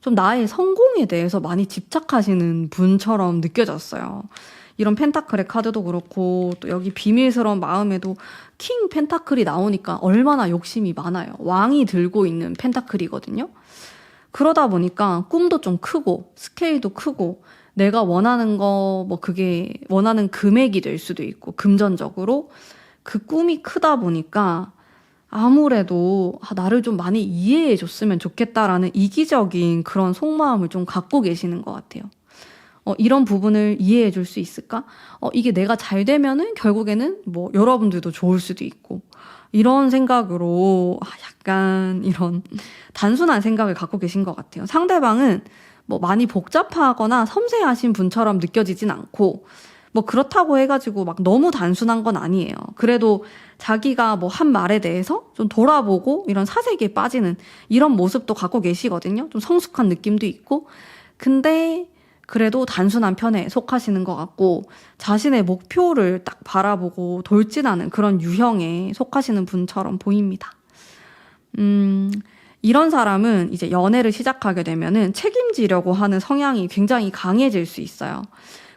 좀 나의 성공에 대해서 많이 집착하시는 분처럼 느껴졌어요. 이런 펜타클의 카드도 그렇고 또 여기 비밀스러운 마음에도 킹 펜타클이 나오니까 얼마나 욕심이 많아요. 왕이 들고 있는 펜타클이거든요. 그러다 보니까 꿈도 좀 크고 스케일도 크고 내가 원하는 거 뭐 그게 원하는 금액이 될 수도 있고 금전적으로 그 꿈이 크다 보니까 아무래도 나를 좀 많이 이해해 줬으면 좋겠다라는 이기적인 그런 속마음을 좀 갖고 계시는 것 같아요. 이런 부분을 이해해 줄 수 있을까? 이게 내가 잘 되면은 결국에는 뭐 여러분들도 좋을 수도 있고 이런 생각으로 약간 이런 단순한 생각을 갖고 계신 것 같아요. 상대방은 뭐 많이 복잡하거나 섬세하신 분처럼 느껴지진 않고 뭐 그렇다고 해가지고 막 너무 단순한 건 아니에요. 그래도 자기가 뭐 한 말에 대해서 좀 돌아보고 이런 사색에 빠지는 이런 모습도 갖고 계시거든요. 좀 성숙한 느낌도 있고. 근데 그래도 단순한 편에 속하시는 것 같고 자신의 목표를 딱 바라보고 돌진하는 그런 유형에 속하시는 분처럼 보입니다. 이런 사람은 이제 연애를 시작하게 되면은 책임지려고 하는 성향이 굉장히 강해질 수 있어요.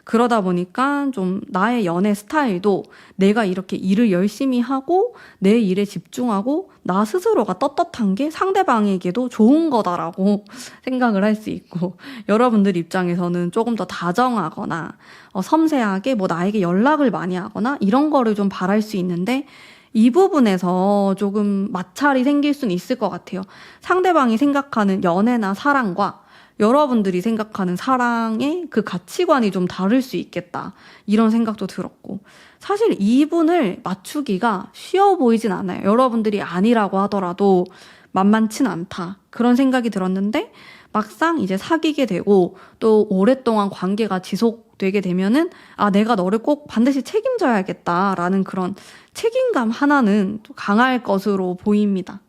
그러다 보니까 좀 나의 연애 스타일도 내가 이렇게 일을 열심히 하고 내 일에 집중하고 나 스스로가 떳떳한 게 상대방에게도 좋은 거다라고 생각을 할 수 있고 여러분들 입장에서는 조금 더 다정하거나 섬세하게 뭐 나에게 연락을 많이 하거나 이런 거를 좀 바랄 수 있는데 이 부분에서 조금 마찰이 생길 수는 있을 것 같아요. 상대방이 생각하는 연애나 사랑과 여러분들이 생각하는 사랑의 그 가치관이 좀 다를 수 있겠다. 이런 생각도 들었고. 사실 이분을 맞추기가 쉬워 보이진 않아요. 여러분들이 아니라고 하더라도 만만치 않다. 그런 생각이 들었는데 막상 이제 사귀게 되고 또 오랫동안 관계가 지속되게 되면은 내가 너를 꼭 반드시 책임져야겠다라는 그런 책임감 하나는 또 강할 것으로 보입니다.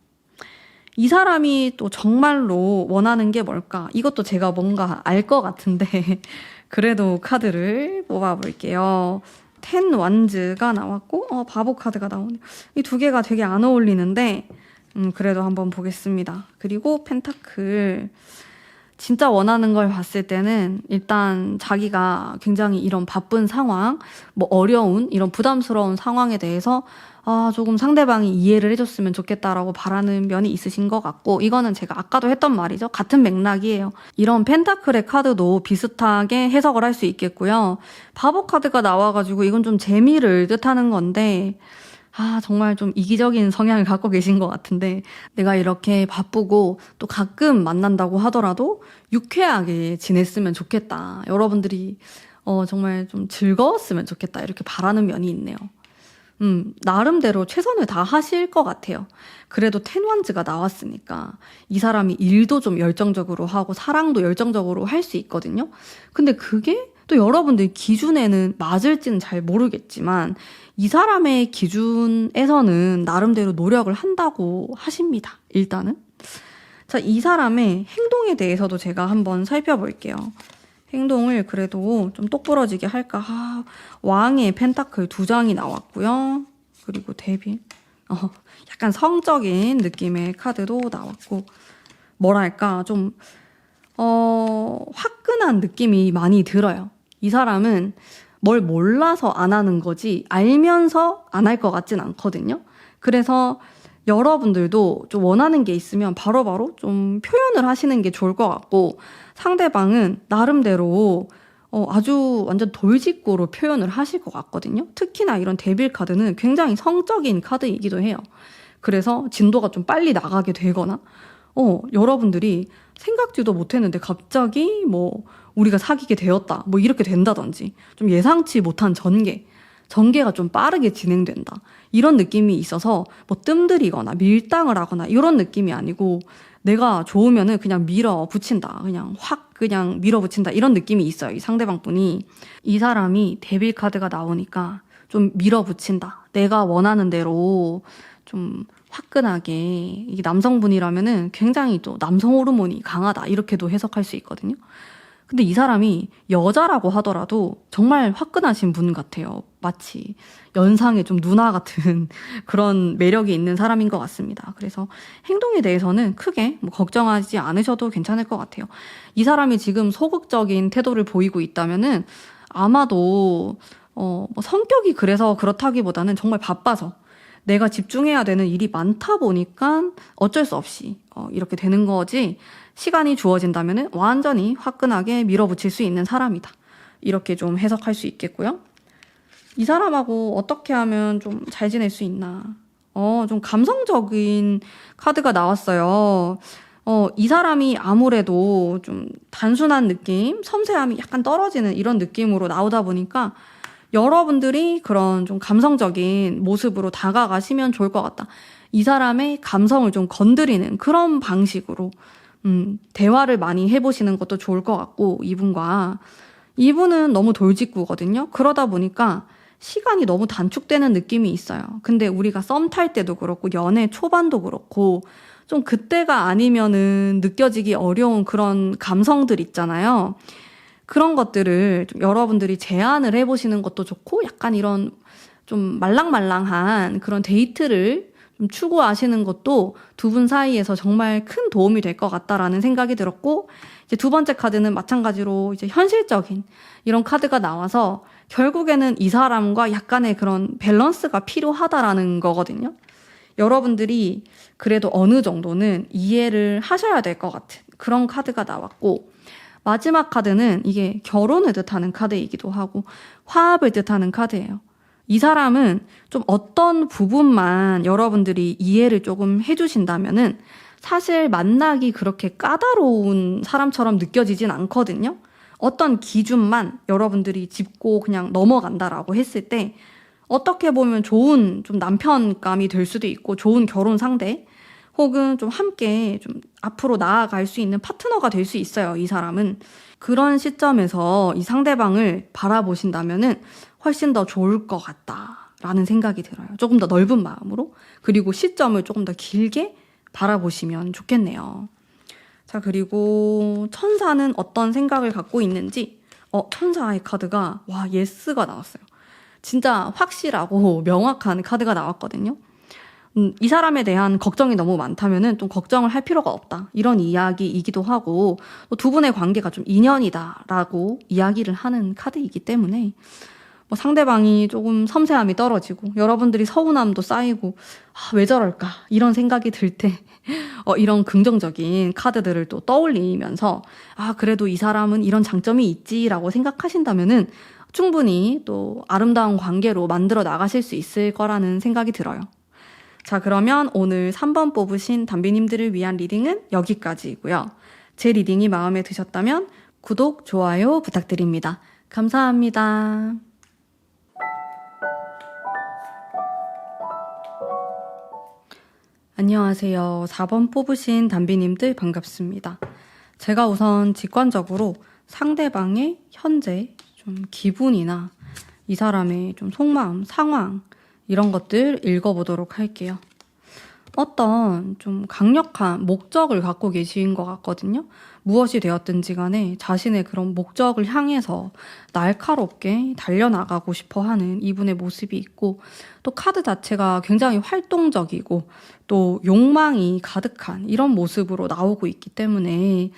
이 사람이 또 정말로 원하는 게 뭘까? 이것도 제가 뭔가 알 것 같은데 그래도 카드를 뽑아볼게요. 10 완즈가 나왔고 바보 카드가 나오네요. 이 두 개가 되게 안 어울리는데 그래도 한번 보겠습니다. 그리고 펜타클. 진짜 원하는 걸 봤을 때는 일단 자기가 굉장히 이런 바쁜 상황, 뭐 어려운 이런 부담스러운 상황에 대해서 조금 상대방이 이해를 해줬으면 좋겠다라고 바라는 면이 있으신 것 같고 이거는 제가 아까도 했던 말이죠. 같은 맥락이에요. 이런 펜타클의 카드도 비슷하게 해석을 할 수 있겠고요. 바보 카드가 나와가지고 이건 좀 재미를 뜻하는 건데 정말 좀 이기적인 성향을 갖고 계신 것 같은데 내가 이렇게 바쁘고 또 가끔 만난다고 하더라도 유쾌하게 지냈으면 좋겠다. 여러분들이 정말 좀 즐거웠으면 좋겠다. 이렇게 바라는 면이 있네요. 나름대로 최선을 다하실 것 같아요. 그래도 10 완즈가 나왔으니까 이 사람이 일도 좀 열정적으로 하고 사랑도 열정적으로 할 수 있거든요. 근데 그게 또 여러분들 기준에는 맞을지는 잘 모르겠지만 이 사람의 기준에서는 나름대로 노력을 한다고 하십니다. 일단은. 자, 이 사람의 행동에 대해서도 제가 한번 살펴볼게요. 행동을 그래도 좀 똑부러지게 할까. 왕의 펜타클 2장이 나왔고요. 그리고 데빌. 약간 성적인 느낌의 카드도 나왔고, 뭐랄까, 좀, 화끈한 느낌이 많이 들어요. 이 사람은 뭘 몰라서 안 하는 거지, 알면서 안 할 것 같진 않거든요. 그래서 여러분들도 좀 원하는 게 있으면 바로바로 좀 표현을 하시는 게 좋을 것 같고, 상대방은 나름대로 아주 완전 돌직구로 표현을 하실 것 같거든요. 특히나 이런 데빌 카드는 굉장히 성적인 카드이기도 해요. 그래서 진도가 좀 빨리 나가게 되거나, 여러분들이 생각지도 못했는데 갑자기 뭐 우리가 사귀게 되었다, 뭐 이렇게 된다든지, 좀 예상치 못한 전개가 좀 빠르게 진행된다, 이런 느낌이 있어서 뭐 뜸들이거나 밀당을 하거나 이런 느낌이 아니고, 내가 좋으면은 그냥 밀어붙인다, 그냥 밀어붙인다, 이런 느낌이 있어요. 이 상대방 분이. 이 사람이 데빌 카드가 나오니까 좀 밀어붙인다, 내가 원하는 대로 좀 화끈하게. 이게 남성분이라면은 굉장히 또 남성 호르몬이 강하다, 이렇게도 해석할 수 있거든요. 근데 이 사람이 여자라고 하더라도 정말 화끈하신 분 같아요. 마치 연상의 좀 누나 같은 그런 매력이 있는 사람인 것 같습니다. 그래서 행동에 대해서는 크게 뭐 걱정하지 않으셔도 괜찮을 것 같아요. 이 사람이 지금 소극적인 태도를 보이고 있다면은 아마도 뭐 성격이 그래서 그렇다기보다는 정말 바빠서 내가 집중해야 되는 일이 많다 보니까 어쩔 수 없이 이렇게 되는 거지, 시간이 주어진다면 완전히 화끈하게 밀어붙일 수 있는 사람이다, 이렇게 좀 해석할 수 있겠고요. 이 사람하고 어떻게 하면 좀 잘 지낼 수 있나, 좀 감성적인 카드가 나왔어요. 이 사람이 아무래도 좀 단순한 느낌, 섬세함이 약간 떨어지는 이런 느낌으로 나오다 보니까 여러분들이 그런 좀 감성적인 모습으로 다가가시면 좋을 것 같다. 이 사람의 감성을 좀 건드리는 그런 방식으로 대화를 많이 해보시는 것도 좋을 것 같고, 이분은 너무 돌직구거든요. 그러다 보니까 시간이 너무 단축되는 느낌이 있어요. 근데 우리가 썸 탈 때도 그렇고 연애 초반도 그렇고 좀 그때가 아니면은 느껴지기 어려운 그런 감성들 있잖아요. 그런 것들을 좀 여러분들이 제안을 해보시는 것도 좋고, 약간 이런 좀 말랑말랑한 그런 데이트를 좀 추구하시는 것도 두 분 사이에서 정말 큰 도움이 될 것 같다라는 생각이 들었고, 이제 두 번째 카드는 마찬가지로 이제 현실적인 이런 카드가 나와서 결국에는 이 사람과 약간의 그런 밸런스가 필요하다라는 거거든요. 여러분들이 그래도 어느 정도는 이해를 하셔야 될 것 같은 그런 카드가 나왔고, 마지막 카드는 이게 결혼을 뜻하는 카드이기도 하고 화합을 뜻하는 카드예요. 이 사람은 좀 어떤 부분만 여러분들이 이해를 조금 해주신다면은 사실 만나기 그렇게 까다로운 사람처럼 느껴지진 않거든요. 어떤 기준만 여러분들이 짚고 그냥 넘어간다라고 했을 때 어떻게 보면 좋은 좀 남편감이 될 수도 있고, 좋은 결혼 상대 혹은 좀 함께 좀 앞으로 나아갈 수 있는 파트너가 될 수 있어요. 이 사람은. 그런 시점에서 이 상대방을 바라보신다면은 훨씬 더 좋을 것 같다라는 생각이 들어요. 조금 더 넓은 마음으로, 그리고 시점을 조금 더 길게 바라보시면 좋겠네요. 자, 그리고 천사는 어떤 생각을 갖고 있는지, 천사의 카드가 예스가 나왔어요. 진짜 확실하고 명확한 카드가 나왔거든요. 이 사람에 대한 걱정이 너무 많다면은 좀 걱정을 할 필요가 없다, 이런 이야기이기도 하고, 또 두 분의 관계가 좀 인연이다라고 이야기를 하는 카드이기 때문에 뭐 상대방이 조금 섬세함이 떨어지고 여러분들이 서운함도 쌓이고 왜 저럴까 이런 생각이 들 때 이런 긍정적인 카드들을 또 떠올리면서 그래도 이 사람은 이런 장점이 있지라고 생각하신다면은 충분히 또 아름다운 관계로 만들어 나가실 수 있을 거라는 생각이 들어요. 자, 그러면 오늘 3번 뽑으신 담비님들을 위한 리딩은 여기까지이고요. 제 리딩이 마음에 드셨다면 구독, 좋아요 부탁드립니다. 감사합니다. 안녕하세요. 4번 뽑으신 담비님들 반갑습니다. 제가 우선 직관적으로 상대방의 현재 좀 기분이나 이 사람의 좀 속마음, 상황, 이런 것들 읽어보도록 할게요. 어떤 좀 강력한 목적을 갖고 계신 것 같거든요. 무엇이 되었든지 간에 자신의 그런 목적을 향해서 날카롭게 달려나가고 싶어 하는 이분의 모습이 있고, 또 카드 자체가 굉장히 활동적이고 또 욕망이 가득한 이런 모습으로 나오고 있기 때문에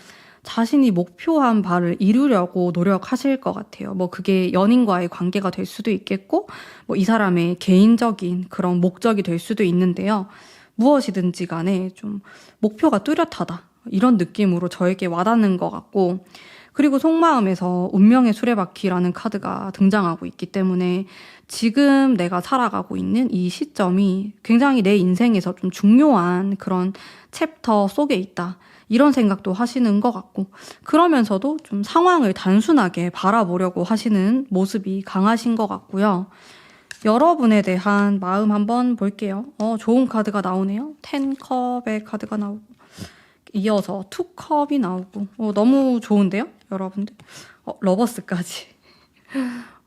자신이 목표한 바를 이루려고 노력하실 것 같아요. 뭐 그게 연인과의 관계가 될 수도 있겠고, 뭐 이 사람의 개인적인 그런 목적이 될 수도 있는데요. 무엇이든지 간에 좀 목표가 뚜렷하다, 이런 느낌으로 저에게 와닿는 것 같고, 그리고 속마음에서 운명의 수레바퀴라는 카드가 등장하고 있기 때문에 지금 내가 살아가고 있는 이 시점이 굉장히 내 인생에서 좀 중요한 그런 챕터 속에 있다, 이런 생각도 하시는 것 같고, 그러면서도 좀 상황을 단순하게 바라보려고 하시는 모습이 강하신 것 같고요. 여러분에 대한 마음 한번 볼게요. 좋은 카드가 나오네요. 10컵의 카드가 나오고, 이어서 2컵이 나오고, 너무 좋은데요? 여러분들? 러버스까지.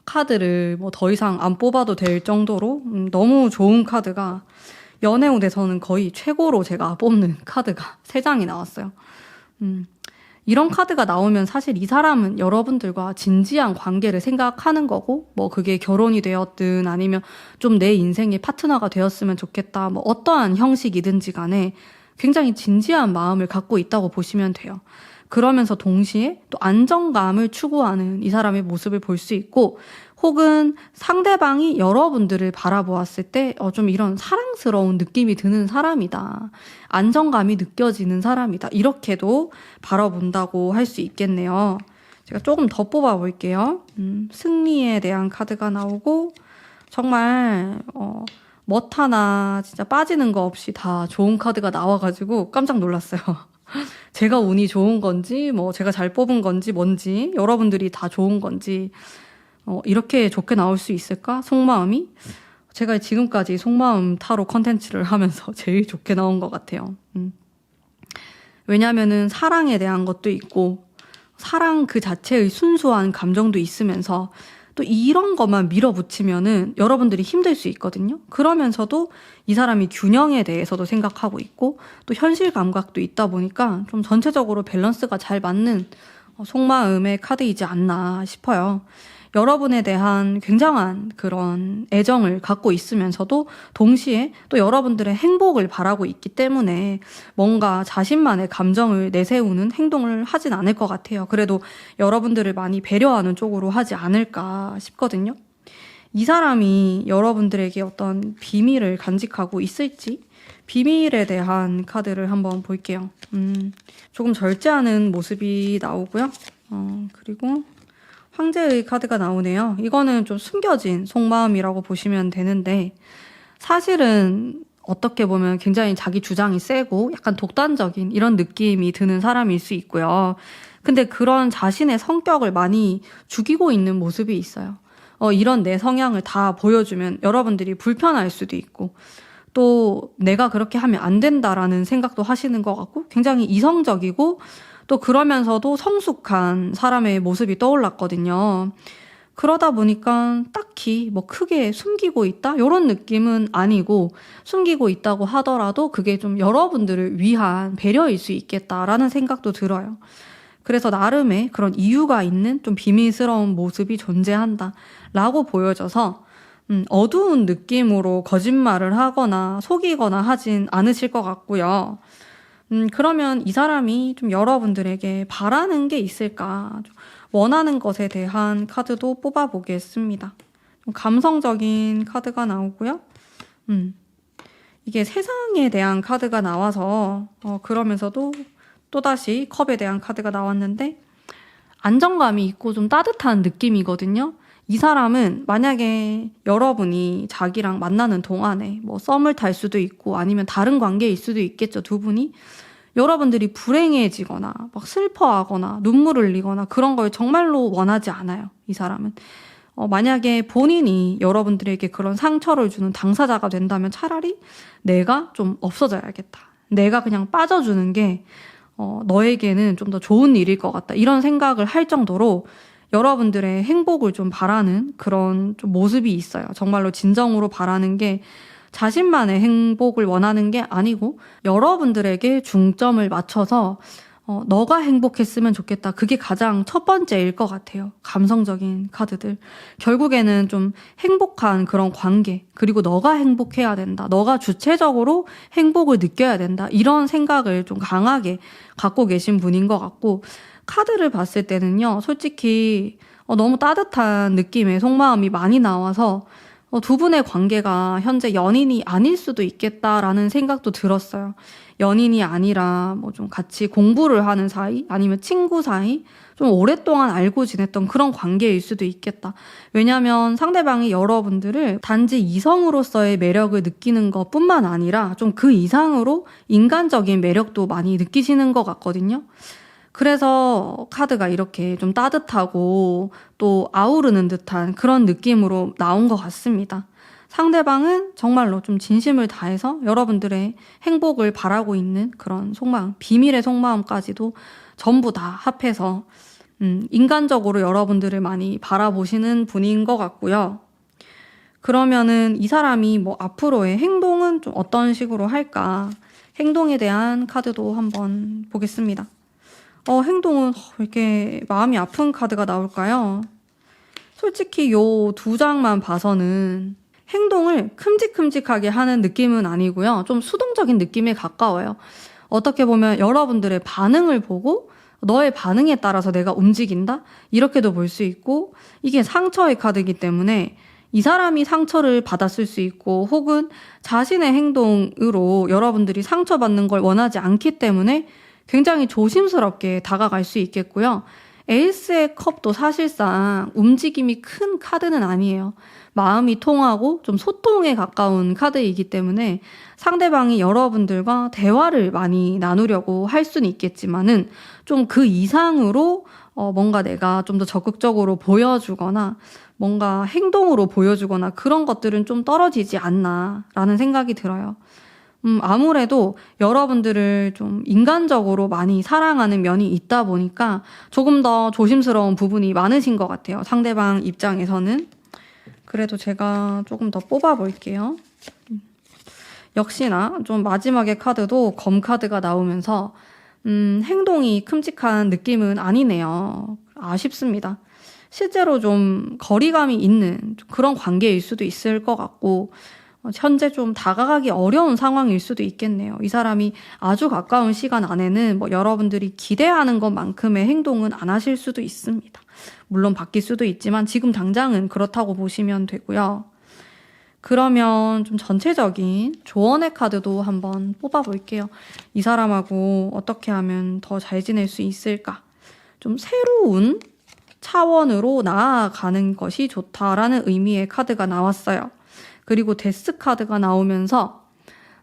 카드를 뭐 더 이상 안 뽑아도 될 정도로 너무 좋은 카드가, 연애운에서는 거의 최고로 제가 뽑는 카드가 3장이 나왔어요. 이런 카드가 나오면 사실 이 사람은 여러분들과 진지한 관계를 생각하는 거고, 뭐 그게 결혼이 되었든 아니면 좀 내 인생의 파트너가 되었으면 좋겠다, 뭐 어떠한 형식이든지 간에 굉장히 진지한 마음을 갖고 있다고 보시면 돼요. 그러면서 동시에 또 안정감을 추구하는 이 사람의 모습을 볼 수 있고, 혹은 상대방이 여러분들을 바라보았을 때 좀 이런 사랑스러운 느낌이 드는 사람이다, 안정감이 느껴지는 사람이다, 이렇게도 바라본다고 할 수 있겠네요. 제가 조금 더 뽑아볼게요. 승리에 대한 카드가 나오고, 정말 멋 하나 진짜 빠지는 거 없이 다 좋은 카드가 나와가지고 깜짝 놀랐어요. 제가 운이 좋은 건지, 뭐 제가 잘 뽑은 건지, 뭔지, 여러분들이 다 좋은 건지, 이렇게 좋게 나올 수 있을까? 속마음이? 제가 지금까지 속마음 타로 컨텐츠를 하면서 제일 좋게 나온 것 같아요. 왜냐면은 사랑에 대한 것도 있고, 사랑 그 자체의 순수한 감정도 있으면서 또 이런 것만 밀어붙이면은 여러분들이 힘들 수 있거든요. 그러면서도 이 사람이 균형에 대해서도 생각하고 있고, 또 현실 감각도 있다 보니까 좀 전체적으로 밸런스가 잘 맞는 속마음의 카드이지 않나 싶어요. 여러분에 대한 굉장한 그런 애정을 갖고 있으면서도 동시에 또 여러분들의 행복을 바라고 있기 때문에 뭔가 자신만의 감정을 내세우는 행동을 하진 않을 것 같아요. 그래도 여러분들을 많이 배려하는 쪽으로 하지 않을까 싶거든요. 이 사람이 여러분들에게 어떤 비밀을 간직하고 있을지, 비밀에 대한 카드를 한번 볼게요. 조금 절제하는 모습이 나오고요. 그리고 황제의 카드가 나오네요. 이거는 좀 숨겨진 속마음이라고 보시면 되는데, 사실은 어떻게 보면 굉장히 자기 주장이 세고 약간 독단적인 이런 느낌이 드는 사람일 수 있고요. 근데 그런 자신의 성격을 많이 죽이고 있는 모습이 있어요. 이런 내 성향을 다 보여주면 여러분들이 불편할 수도 있고, 또 내가 그렇게 하면 안 된다라는 생각도 하시는 것 같고, 굉장히 이성적이고 또 그러면서도 성숙한 사람의 모습이 떠올랐거든요. 그러다 보니까 딱히 뭐 크게 숨기고 있다, 이런 느낌은 아니고, 숨기고 있다고 하더라도 그게 좀 여러분들을 위한 배려일 수 있겠다라는 생각도 들어요. 그래서 나름의 그런 이유가 있는 좀 비밀스러운 모습이 존재한다라고 보여져서 어두운 느낌으로 거짓말을 하거나 속이거나 하진 않으실 것 같고요. 그러면 이 사람이 좀 여러분들에게 바라는 게 있을까, 좀 원하는 것에 대한 카드도 뽑아보겠습니다. 좀 감성적인 카드가 나오고요. 이게 세상에 대한 카드가 나와서 그러면서도 또다시 컵에 대한 카드가 나왔는데, 안정감이 있고 좀 따뜻한 느낌이거든요. 이 사람은 만약에 여러분이 자기랑 만나는 동안에 뭐 썸을 탈 수도 있고 아니면 다른 관계일 수도 있겠죠, 두 분이. 여러분들이 불행해지거나 막 슬퍼하거나 눈물을 흘리거나 그런 걸 정말로 원하지 않아요, 이 사람은. 만약에 본인이 여러분들에게 그런 상처를 주는 당사자가 된다면 차라리 내가 좀 없어져야겠다, 내가 그냥 빠져주는 게 너에게는 좀 더 좋은 일일 것 같다, 이런 생각을 할 정도로 여러분들의 행복을 좀 바라는 그런 좀 모습이 있어요. 정말로 진정으로 바라는 게 자신만의 행복을 원하는 게 아니고 여러분들에게 중점을 맞춰서 너가 행복했으면 좋겠다. 그게 가장 첫 번째일 것 같아요. 감성적인 카드들. 결국에는 좀 행복한 그런 관계, 그리고 너가 행복해야 된다. 너가 주체적으로 행복을 느껴야 된다. 이런 생각을 좀 강하게 갖고 계신 분인 것 같고, 카드를 봤을 때는요, 솔직히 너무 따뜻한 느낌의 속마음이 많이 나와서 두 분의 관계가 현재 연인이 아닐 수도 있겠다라는 생각도 들었어요. 연인이 아니라 뭐 좀 같이 공부를 하는 사이, 아니면 친구 사이, 좀 오랫동안 알고 지냈던 그런 관계일 수도 있겠다. 왜냐하면 상대방이 여러분들을 단지 이성으로서의 매력을 느끼는 것뿐만 아니라 좀 그 이상으로 인간적인 매력도 많이 느끼시는 것 같거든요. 그래서 카드가 이렇게 좀 따뜻하고 또 아우르는 듯한 그런 느낌으로 나온 것 같습니다. 상대방은 정말로 좀 진심을 다해서 여러분들의 행복을 바라고 있는 그런 속마음, 비밀의 속마음까지도 전부 다 합해서 인간적으로 여러분들을 많이 바라보시는 분인 것 같고요. 그러면은 이 사람이 뭐 앞으로의 행동은 좀 어떤 식으로 할까? 행동에 대한 카드도 한번 보겠습니다. 행동은 왜 이렇게 마음이 아픈 카드가 나올까요? 솔직히 요 두 장만 봐서는 행동을 큼직큼직하게 하는 느낌은 아니고요. 좀 수동적인 느낌에 가까워요. 어떻게 보면 여러분들의 반응을 보고 너의 반응에 따라서 내가 움직인다? 이렇게도 볼 수 있고, 이게 상처의 카드이기 때문에 이 사람이 상처를 받았을 수 있고, 혹은 자신의 행동으로 여러분들이 상처받는 걸 원하지 않기 때문에 굉장히 조심스럽게 다가갈 수 있겠고요. 에이스의 컵도 사실상 움직임이 큰 카드는 아니에요. 마음이 통하고 좀 소통에 가까운 카드이기 때문에 상대방이 여러분들과 대화를 많이 나누려고 할 수는 있겠지만은 좀 그 이상으로 뭔가 내가 좀 더 적극적으로 보여주거나 뭔가 행동으로 보여주거나 그런 것들은 좀 떨어지지 않나라는 생각이 들어요. 아무래도 여러분들을 좀 인간적으로 많이 사랑하는 면이 있다 보니까 조금 더 조심스러운 부분이 많으신 것 같아요. 상대방 입장에서는. 그래도 제가 조금 더 뽑아볼게요. 역시나 좀 마지막에 카드도 검 카드가 나오면서 행동이 큼직한 느낌은 아니네요. 아쉽습니다. 실제로 좀 거리감이 있는 그런 관계일 수도 있을 것 같고, 현재 좀 다가가기 어려운 상황일 수도 있겠네요. 이 사람이 아주 가까운 시간 안에는 뭐 여러분들이 기대하는 것만큼의 행동은 안 하실 수도 있습니다. 물론 바뀔 수도 있지만 지금 당장은 그렇다고 보시면 되고요. 그러면 좀 전체적인 조언의 카드도 한번 뽑아볼게요. 이 사람하고 어떻게 하면 더 잘 지낼 수 있을까? 좀 새로운 차원으로 나아가는 것이 좋다라는 의미의 카드가 나왔어요. 그리고 데스 카드가 나오면서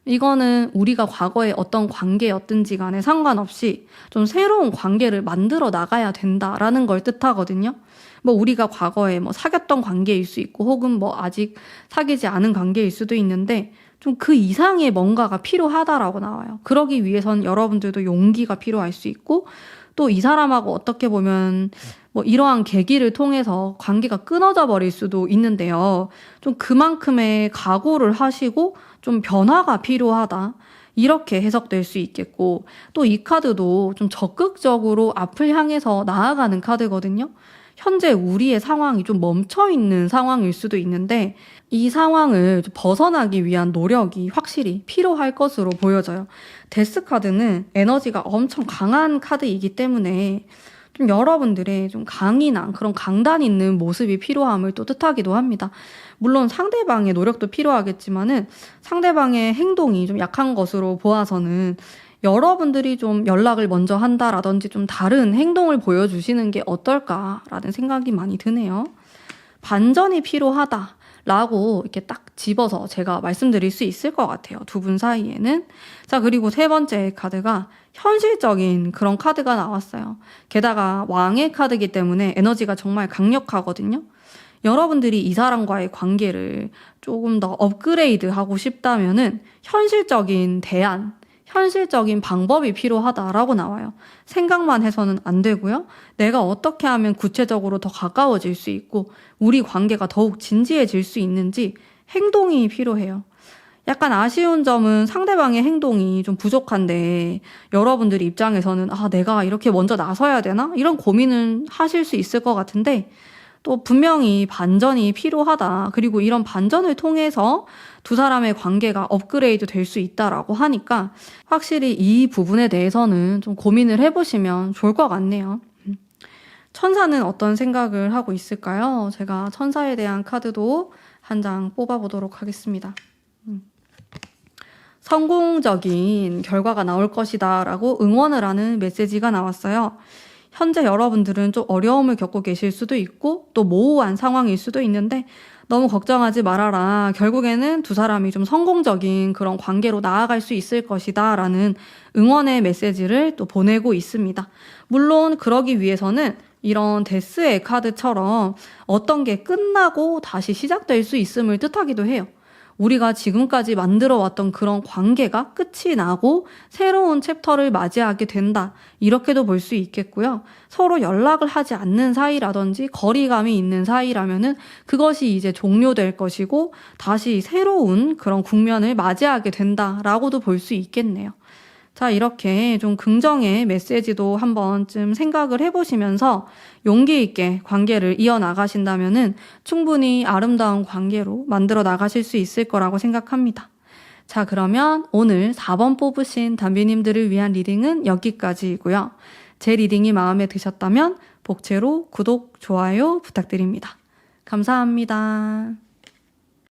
이거는 우리가 과거에 어떤 관계였든지 간에 상관없이 좀 새로운 관계를 만들어 나가야 된다라는 걸 뜻하거든요. 뭐 우리가 과거에 뭐 사귀었던 관계일 수 있고, 혹은 뭐 아직 사귀지 않은 관계일 수도 있는데 좀 그 이상의 뭔가가 필요하다라고 나와요. 그러기 위해선 여러분들도 용기가 필요할 수 있고, 또 이 사람하고 어떻게 보면 뭐 이러한 계기를 통해서 관계가 끊어져 버릴 수도 있는데요. 좀 그만큼의 각오를 하시고 좀 변화가 필요하다. 이렇게 해석될 수 있겠고, 또 이 카드도 좀 적극적으로 앞을 향해서 나아가는 카드거든요. 현재 우리의 상황이 좀 멈춰있는 상황일 수도 있는데 이 상황을 벗어나기 위한 노력이 확실히 필요할 것으로 보여져요. 데스 카드는 에너지가 엄청 강한 카드이기 때문에 좀 여러분들의 좀 강인한 그런 강단 있는 모습이 필요함을 또 뜻하기도 합니다. 물론 상대방의 노력도 필요하겠지만은 상대방의 행동이 좀 약한 것으로 보아서는 여러분들이 좀 연락을 먼저 한다라든지 좀 다른 행동을 보여주시는 게 어떨까라는 생각이 많이 드네요. 반전이 필요하다라고 이렇게 딱 집어서 제가 말씀드릴 수 있을 것 같아요. 두 분 사이에는. 자, 그리고 세 번째 카드가 현실적인 그런 카드가 나왔어요. 게다가 왕의 카드이기 때문에 에너지가 정말 강력하거든요. 여러분들이 이 사람과의 관계를 조금 더 업그레이드 하고 싶다면은 현실적인 대안, 현실적인 방법이 필요하다라고 나와요. 생각만 해서는 안 되고요. 내가 어떻게 하면 구체적으로 더 가까워질 수 있고 우리 관계가 더욱 진지해질 수 있는지 행동이 필요해요. 약간 아쉬운 점은 상대방의 행동이 좀 부족한데 여러분들 입장에서는 내가 이렇게 먼저 나서야 되나? 이런 고민은 하실 수 있을 것 같은데 또 분명히 반전이 필요하다. 그리고 이런 반전을 통해서 두 사람의 관계가 업그레이드 될 수 있다라고 하니까 확실히 이 부분에 대해서는 좀 고민을 해보시면 좋을 것 같네요. 천사는 어떤 생각을 하고 있을까요? 제가 천사에 대한 카드도 한 장 뽑아보도록 하겠습니다. 성공적인 결과가 나올 것이다 라고 응원을 하는 메시지가 나왔어요. 현재 여러분들은 좀 어려움을 겪고 계실 수도 있고 또 모호한 상황일 수도 있는데 너무 걱정하지 말아라. 결국에는 두 사람이 좀 성공적인 그런 관계로 나아갈 수 있을 것이다 라는 응원의 메시지를 또 보내고 있습니다. 물론 그러기 위해서는 이런 데스의 카드처럼 어떤 게 끝나고 다시 시작될 수 있음을 뜻하기도 해요. 우리가 지금까지 만들어 왔던 그런 관계가 끝이 나고 새로운 챕터를 맞이하게 된다. 이렇게도 볼 수 있겠고요. 서로 연락을 하지 않는 사이라든지 거리감이 있는 사이라면은 그것이 이제 종료될 것이고 다시 새로운 그런 국면을 맞이하게 된다라고도 볼 수 있겠네요. 자, 이렇게 좀 긍정의 메시지도 한 번쯤 생각을 해보시면서 용기 있게 관계를 이어나가신다면은 충분히 아름다운 관계로 만들어 나가실 수 있을 거라고 생각합니다. 자, 그러면 오늘 4번 뽑으신 담비님들을 위한 리딩은 여기까지이고요. 제 리딩이 마음에 드셨다면 복채로 구독, 좋아요 부탁드립니다. 감사합니다.